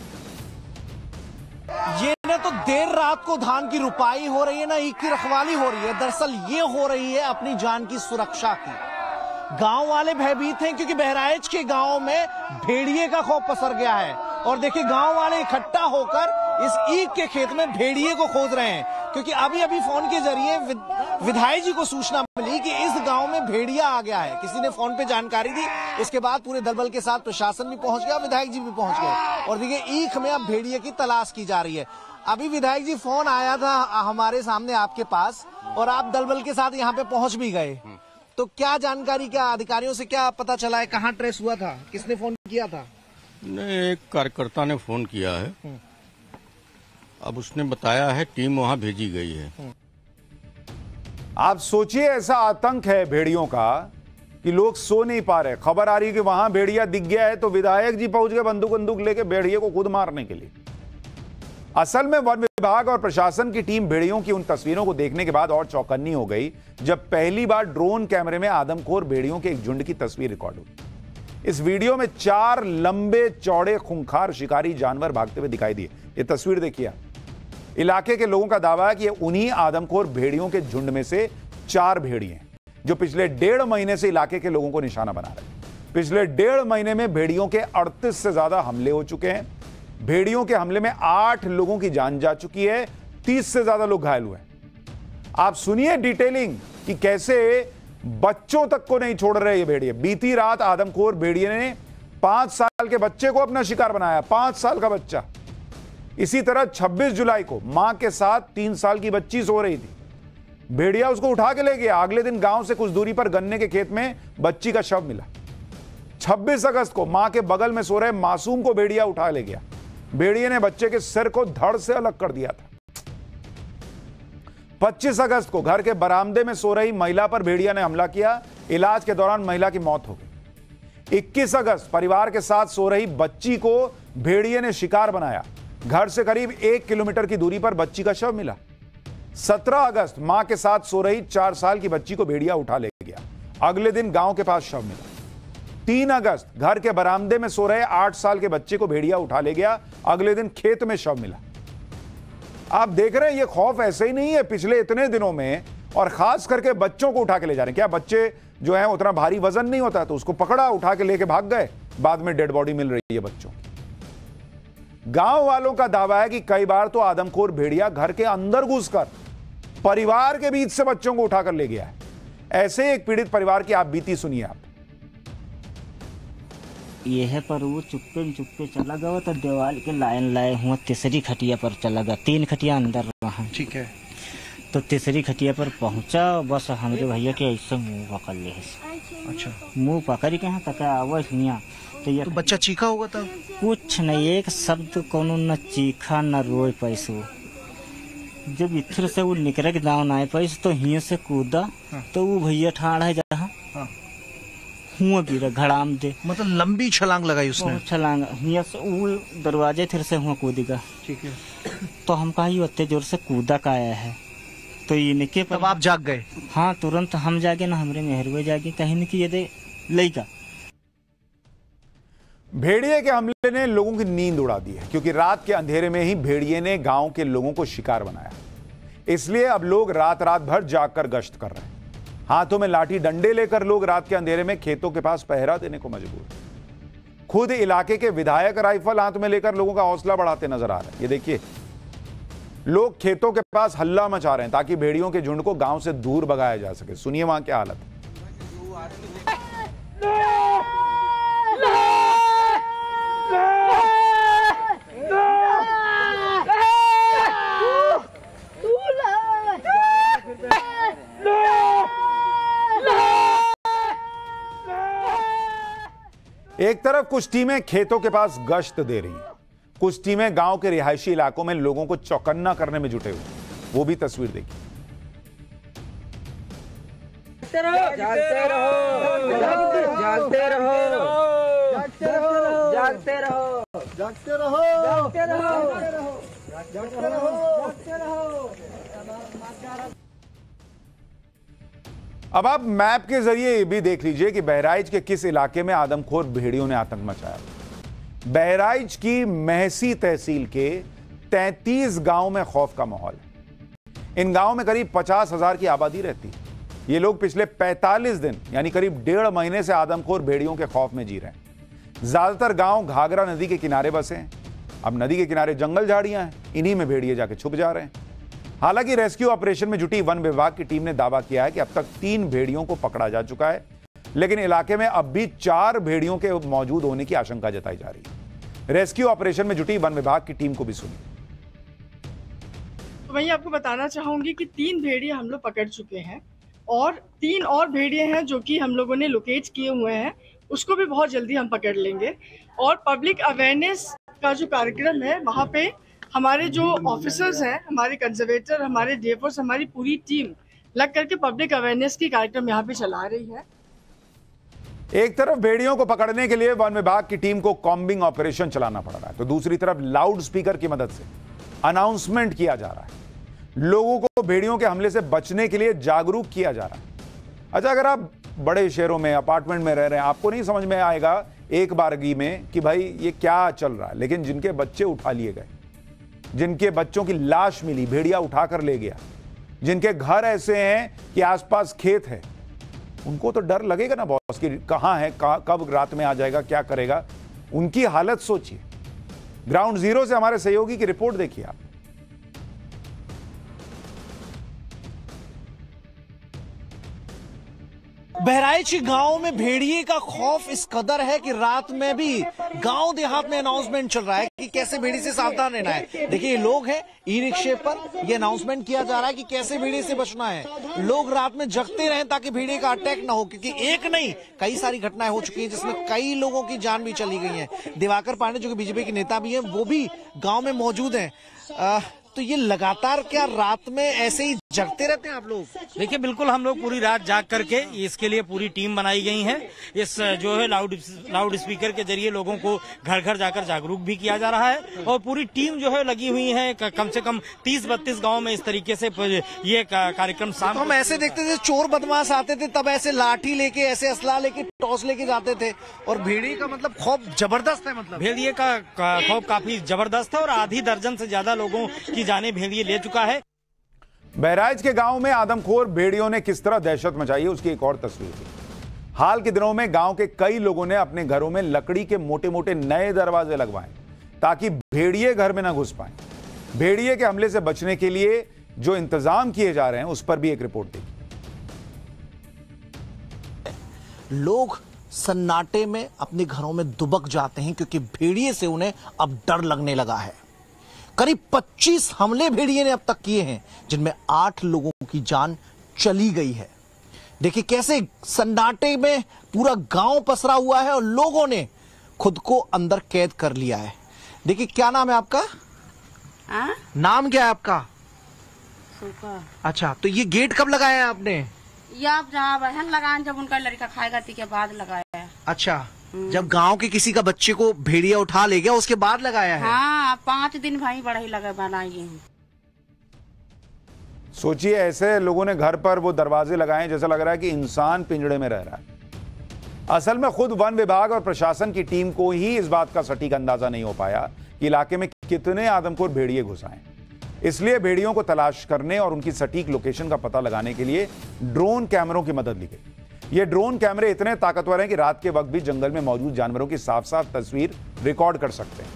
ये ना तो देर रात को धान की रुपाई हो रही है, ना ईख की रखवाली हो रही है। दरअसल ये हो रही है अपनी जान की सुरक्षा की। गांव वाले भयभीत हैं क्योंकि बहराइच के गांव में भेड़िए का खौफ पसर गया है। और देखिए गांव वाले इकट्ठा होकर इस ईख के खेत में भेड़िए को खोज रहे हैं, क्योंकि अभी अभी फोन के जरिए विधायक जी को सूचना मिली कि इस गांव में भेड़िया आ गया है। किसी ने फोन पे जानकारी दी, इसके बाद पूरे दलबल के साथ प्रशासन भी पहुंच गया, विधायक जी भी पहुंच गए और देखिए ईख में अब भेड़िए की तलाश की जा रही है। अभी विधायक जी फोन आया था हमारे सामने आपके पास और आप दलबल के साथ यहाँ पे पहुंच भी गए, तो क्या जानकारी, क्या अधिकारियों से क्या पता चला है, कहाँ ट्रेस हुआ था, किसने फोन किया था? नहीं, एक कार्यकर्ता ने फोन किया है, अब उसने बताया है टीम वहां भेजी गई है। आप सोचिए ऐसा आतंक है भेड़ियों का कि लोग सो नहीं पा रहे। खबर आ रही है कि वहां भेड़िया दिख गया है तो विधायक जी पहुंच गए बंदूक लेके भेड़िए को खुद मारने के लिए। असल में वन विभाग और प्रशासन की टीम भेड़ियों की उन तस्वीरों को देखने के बाद और चौकन्नी हो गई जब पहली बार ड्रोन कैमरे में आदमखोर भेड़ियों के एक झुंड की तस्वीर रिकॉर्ड हुई। इस वीडियो में 4 लंबे चौड़े खूंखार शिकारी जानवर भागते हुए दिखाई दिए। ये तस्वीर देखिए। इलाके के लोगों का दावा है कि ये उन्हीं आदमखोर भेड़ियों के झुंड में से 4 भेड़िए हैं जो पिछले 1.5 महीने से इलाके के लोगों को निशाना बना रहे हैं। पिछले 1.5 महीने में भेड़ियों के 38 से ज्यादा हमले हो चुके हैं। भेड़ियों के हमले में 8 लोगों की जान जा चुकी है, 30 से ज्यादा लोग घायल हुए हैं। आप सुनिए डिटेलिंग कि कैसे बच्चों तक को नहीं छोड़ रहे ये भेड़िए। बीती रात आदमखोर भेड़िए ने 5 साल के बच्चे को अपना शिकार बनाया, 5 साल का बच्चा। इसी तरह 26 जुलाई को मां के साथ 3 साल की बच्ची सो रही थी, भेड़िया उसको उठा के ले गया। अगले दिन गांव से कुछ दूरी पर गन्ने के खेत में बच्ची का शव मिला। 26 अगस्त को मां के बगल में सो रहे मासूम को भेड़िया उठा ले गया। भेड़िए ने बच्चे के सिर को धड़ से अलग कर दिया था। 25 अगस्त को घर के बरामदे में सो रही महिला पर भेड़िया ने हमला किया। इलाज के दौरान महिला की मौत हो गई। 21 अगस्त परिवार के साथ सो रही बच्ची को भेड़िए ने शिकार बनाया। घर से करीब 1 किलोमीटर की दूरी पर बच्ची का शव मिला। 17 अगस्त मां के साथ सो रही 4 साल की बच्ची को भेड़िया उठा ले गया। अगले दिन गांव के पास शव मिला। 3 अगस्त घर के बरामदे में सो रहे 8 साल के बच्चे को भेड़िया उठा ले गया। अगले दिन खेत में शव मिला। आप देख रहे हैं ये खौफ ऐसे ही नहीं है पिछले इतने दिनों में, और खास करके बच्चों को उठा के ले जा रहे हैं। क्या बच्चे जो है उतना भारी वजन नहीं होता, तो उसको पकड़ा, उठा के लेके भाग गए, बाद में डेड बॉडी मिल रही है बच्चों। गांव वालों का दावा है कि कई बार तो आदमखोर भेड़िया घर के अंदर घुसकर परिवार के बीच से बच्चों को उठाकर ले गया है। ऐसे एक पीड़ित परिवार की आप बीती सुनिए आप। ये है पर वो चुपके चला गया तो दीवार के लाइन लाए हुआ तीसरी खटिया पर चला गया। 3 खटिया अंदर रहा, ठीक है, तो तीसरी खटिया पर पहुंचा। बस हमारे भैया के ऐसे मुंह पकड़ ले। अच्छा, मुंह पकड़ के यहाँ तक आवाज नहीं। तो ये बच्चा चीखा होगा तब? कुछ नहीं, एक शब्द कोनो न चीखा न रोए पैसो। जब इधर से वो निकल के दाव आए पैसे तो हिया से कूदा। हाँ। तो वो भैया ठाड़ है जहाँ हुआ गिरा घड़ाम दे, मतलब लंबी छलांग लगाई उसने। छलांग हिया से वो दरवाजे फिर से हुआ कूदेगा। ठीक है, तो हम कहा ये इतने जोर से कूदा का आया है, तो ये निके तब आप जाग गए? हाँ, तुरंत हम जागे ना, हमारे मेहरवे जागे, कहीं न कि ये दे लइका। भेड़िए के हमले ने लोगों की नींद उड़ा दी है, क्योंकि रात के अंधेरे में ही भेड़िए ने गांव के लोगों को शिकार बनाया। इसलिए अब लोग रात भर जागकर गश्त कर रहे हैं। हाथों में लाठी डंडे लेकर लोग रात के अंधेरे में खेतों के पास पहरा देने को मजबूर हैं। खुद इलाके के विधायक राइफल हाथ में लेकर लोगों का हौसला बढ़ाते नजर आ रहे हैं। ये देखिए, लोग खेतों के पास हल्ला मचा रहे हैं ताकि भेड़ियों के झुंड को गांव से दूर भगाया जा सके। सुनिए वहां क्या हालत है। एक तरफ कुछ टीमें खेतों के पास गश्त दे रही हैं, कुछ टीमें गांव के रिहायशी इलाकों में लोगों को चौकन्ना करने में जुटे हुए हैं। वो भी तस्वीर देखिए। जागते रहो, जागते रहो, जागते रहो, जागते रहो, जागते रहो, जागते रहो, जागते रहो, जागते रहो। अब आप मैप के जरिए ये भी देख लीजिए कि बहराइच के किस इलाके में आदमखोर भेड़ियों ने आतंक मचाया। बहराइच की महसी तहसील के 33 गांव में खौफ का माहौल है। इन गांव में करीब 50,000 की आबादी रहती है। ये लोग पिछले 45 दिन यानी करीब 1.5 महीने से आदमखोर भेड़ियों के खौफ में जी रहे हैं। ज्यादातर गांव घाघरा नदी के किनारे बसे हैं। अब नदी के किनारे जंगल झाड़ियां हैं, इन्हीं में भेड़िए जाके छुप जा रहे हैं। हालांकि रेस्क्यू ऑपरेशन में जुटी वन विभाग की टीम ने दावा किया है कि अब तक 3 भेड़ियों को पकड़ा जा चुका है, लेकिन इलाके में अब भी 4 भेड़ियों के मौजूद होने की आशंका जताई जा रही है। रेस्क्यू ऑपरेशन में जुटी वन विभाग की टीम को भी सुनिए। तो वही आपको बताना चाहूंगी कि 3 भेड़िए हम लोग पकड़ चुके हैं और 3 और भेड़िए हैं जो कि हम लोगों ने लोकेट किए हुए हैं, उसको भी बहुत जल्दी हम पकड़ लेंगे। और पब्लिक अवेयरनेस का जो कार्यक्रम है वहाँ पे हमारे जो ऑफिसर्स हैं, हमारे कंजर्वेटर, हमारे डेफोर्स, हमारी पूरी टीम लग करके पब्लिक अवेयरनेस की कार्यक्रम यहाँ पे चला रही है। एक तरफ भेड़ियों को पकड़ने के लिए वन विभाग की टीम को कॉम्बिंग ऑपरेशन चलाना पड़ रहा है, तो दूसरी तरफ लाउड स्पीकर की मदद से अनाउंसमेंट किया जा रहा है। लोगों को भेड़ियों के हमले से बचने के लिए जागरूक किया जा रहा है। अच्छा, अगर आप बड़े शहरों में अपार्टमेंट में रह रहे हैं, आपको नहीं समझ में आएगा एक बारगी में कि भाई ये क्या चल रहा है। लेकिन जिनके बच्चे उठा लिए गए, जिनके बच्चों की लाश मिली, भेड़िया उठाकर ले गया, जिनके घर ऐसे हैं कि आसपास खेत है, उनको तो डर लगेगा ना बॉस कि कहां है, कब रात में आ जाएगा, क्या करेगा। उनकी हालत सोचिए। ग्राउंड जीरो से हमारे सहयोगी की रिपोर्ट देखिए आप। बहराइच के गांव में भेड़िए का खौफ इस कदर है कि रात में भी गांव देहात में अनाउंसमेंट चल रहा है कि कैसे भेड़िए से सावधान रहना है। देखिए, लोग हैं ई रिक्शे पर, ये अनाउंसमेंट किया जा रहा है कि कैसे भेड़िए से बचना है। लोग रात में जगते रहें ताकि भेड़िए का अटैक ना हो, क्योंकि एक नहीं कई सारी घटनाएं हो चुकी हैं जिसमें कई लोगों की जान भी चली गई है। दिवाकर पांडे जो कि बीजेपी के नेता भी हैं, वो भी गाँव में मौजूद है। तो ये लगातार क्या रात में ऐसे ही जगते रहते हैं आप लोग? देखिए, बिल्कुल हम लोग पूरी रात जाग करके इसके लिए पूरी टीम बनाई गई है। इस जो है लाउड स्पीकर के जरिए लोगों को घर घर जाकर जागरूक भी किया जा रहा है और पूरी टीम जो है लगी हुई है। कम से कम 30-32 गांव में इस तरीके से ये कार्यक्रम शाम तो हम ऐसे देखते थे, चोर बदमाश आते थे तब ऐसे लाठी लेके, ऐसे असला लेके, टॉस लेके जाते थे। और भेड़िए का मतलब खौफ जबरदस्त है। मतलब भेड़िए का खौफ काफी जबरदस्त है और आधी दर्जन से ज्यादा लोगों की जाने भेड़िए ले चुका है। बहराइच के गांव में आदमखोर भेड़ियों ने किस तरह दहशत मचाई है, उसकी एक और तस्वीर थी। हाल के दिनों में गांव के कई लोगों ने अपने घरों में लकड़ी के मोटे मोटे नए दरवाजे लगवाए ताकि भेड़िए घर में ना घुस पाए। भेड़िए के हमले से बचने के लिए जो इंतजाम किए जा रहे हैं उस पर भी एक रिपोर्ट देखिए। लोग सन्नाटे में अपने घरों में दुबक जाते हैं क्योंकि भेड़िए से उन्हें अब डर लगने लगा है। करीब 25 हमले भेड़िए ने अब तक किए हैं, जिनमें 8 लोगों की जान चली गई है। देखिए कैसे सन्नाटे में पूरा गांव पसरा हुआ है और लोगों ने खुद को अंदर कैद कर लिया है। देखिए, क्या नाम है आपका? नाम क्या है आपका? अच्छा, तो ये गेट कब लगाया है आपने? ये आप जहाँ बहन लगाए, जब उनका लड़का खाएगा ती के बाद लगाया है। अच्छा, जब गांव के किसी का बच्चे को भेड़िया उठा ले गया उसके बाद लगाया है? हाँ, 5 दिन भाई बड़ा ही लगा बनाइए। सोचिए, ऐसे लोगों ने घर पर वो दरवाजे लगाए जैसा लग रहा है कि इंसान पिंजड़े में रह रहा है। असल में खुद वन विभाग और प्रशासन की टीम को ही इस बात का सटीक अंदाजा नहीं हो पाया कि इलाके में कितने आदमखोर भेड़िए घुस आए। इसलिए भेड़ियों को तलाश करने और उनकी सटीक लोकेशन का पता लगाने के लिए ड्रोन कैमरों की मदद ली गई। ये ड्रोन कैमरे इतने ताकतवर हैं कि रात के वक्त भी जंगल में मौजूद जानवरों की साफ साफ तस्वीर रिकॉर्ड कर सकते हैं।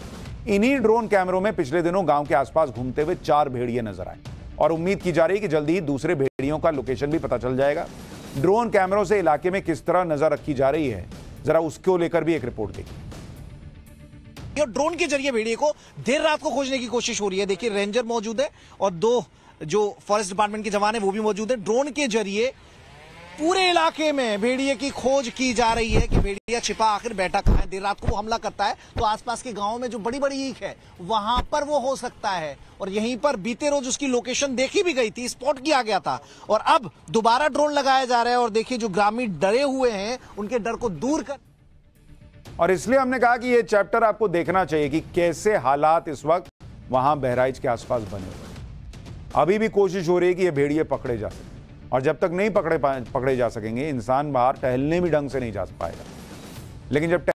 इन्हीं ड्रोन कैमरों में पिछले दिनों गांव के आसपास घूमते हुए 4 भेड़िए नजर आए और उम्मीद की जा रही है कि जल्दी ही दूसरे भेड़ियों का लोकेशन भी पता चल जाएगा। ड्रोन कैमरों से इलाके में किस तरह नजर रखी जा रही है, जरा उसको लेकर भी एक रिपोर्ट देखिए। ड्रोन के जरिए भेड़िए को देर रात को खोजने की कोशिश हो रही है। देखिए, रेंजर मौजूद है और 2 जो फॉरेस्ट डिपार्टमेंट के जवान है वो भी मौजूद है। ड्रोन के जरिए पूरे इलाके में भेड़िए की खोज की जा रही है कि भेड़िया छिपा आखिर बैठा कहां है। देर रात को वो हमला करता है तो आसपास के गांव में जो बड़ी बड़ी ईख है वहां पर वो हो सकता है। और यहीं पर बीते रोज उसकी लोकेशन देखी भी गई थी, स्पॉट किया गया था और अब दोबारा ड्रोन लगाया जा रहा है। और देखिए, जो ग्रामीण डरे हुए हैं उनके डर को दूर कर, और इसलिए हमने कहा कि ये चैप्टर आपको देखना चाहिए कि कैसे हालात इस वक्त वहां बहराइच के आसपास बने हुए। अभी भी कोशिश हो रही है कि ये भेड़िए पकड़े जा सकें, और जब तक नहीं पकड़े जा सकेंगे, इंसान बाहर टहलने भी ढंग से नहीं जा पाएगा। लेकिन जब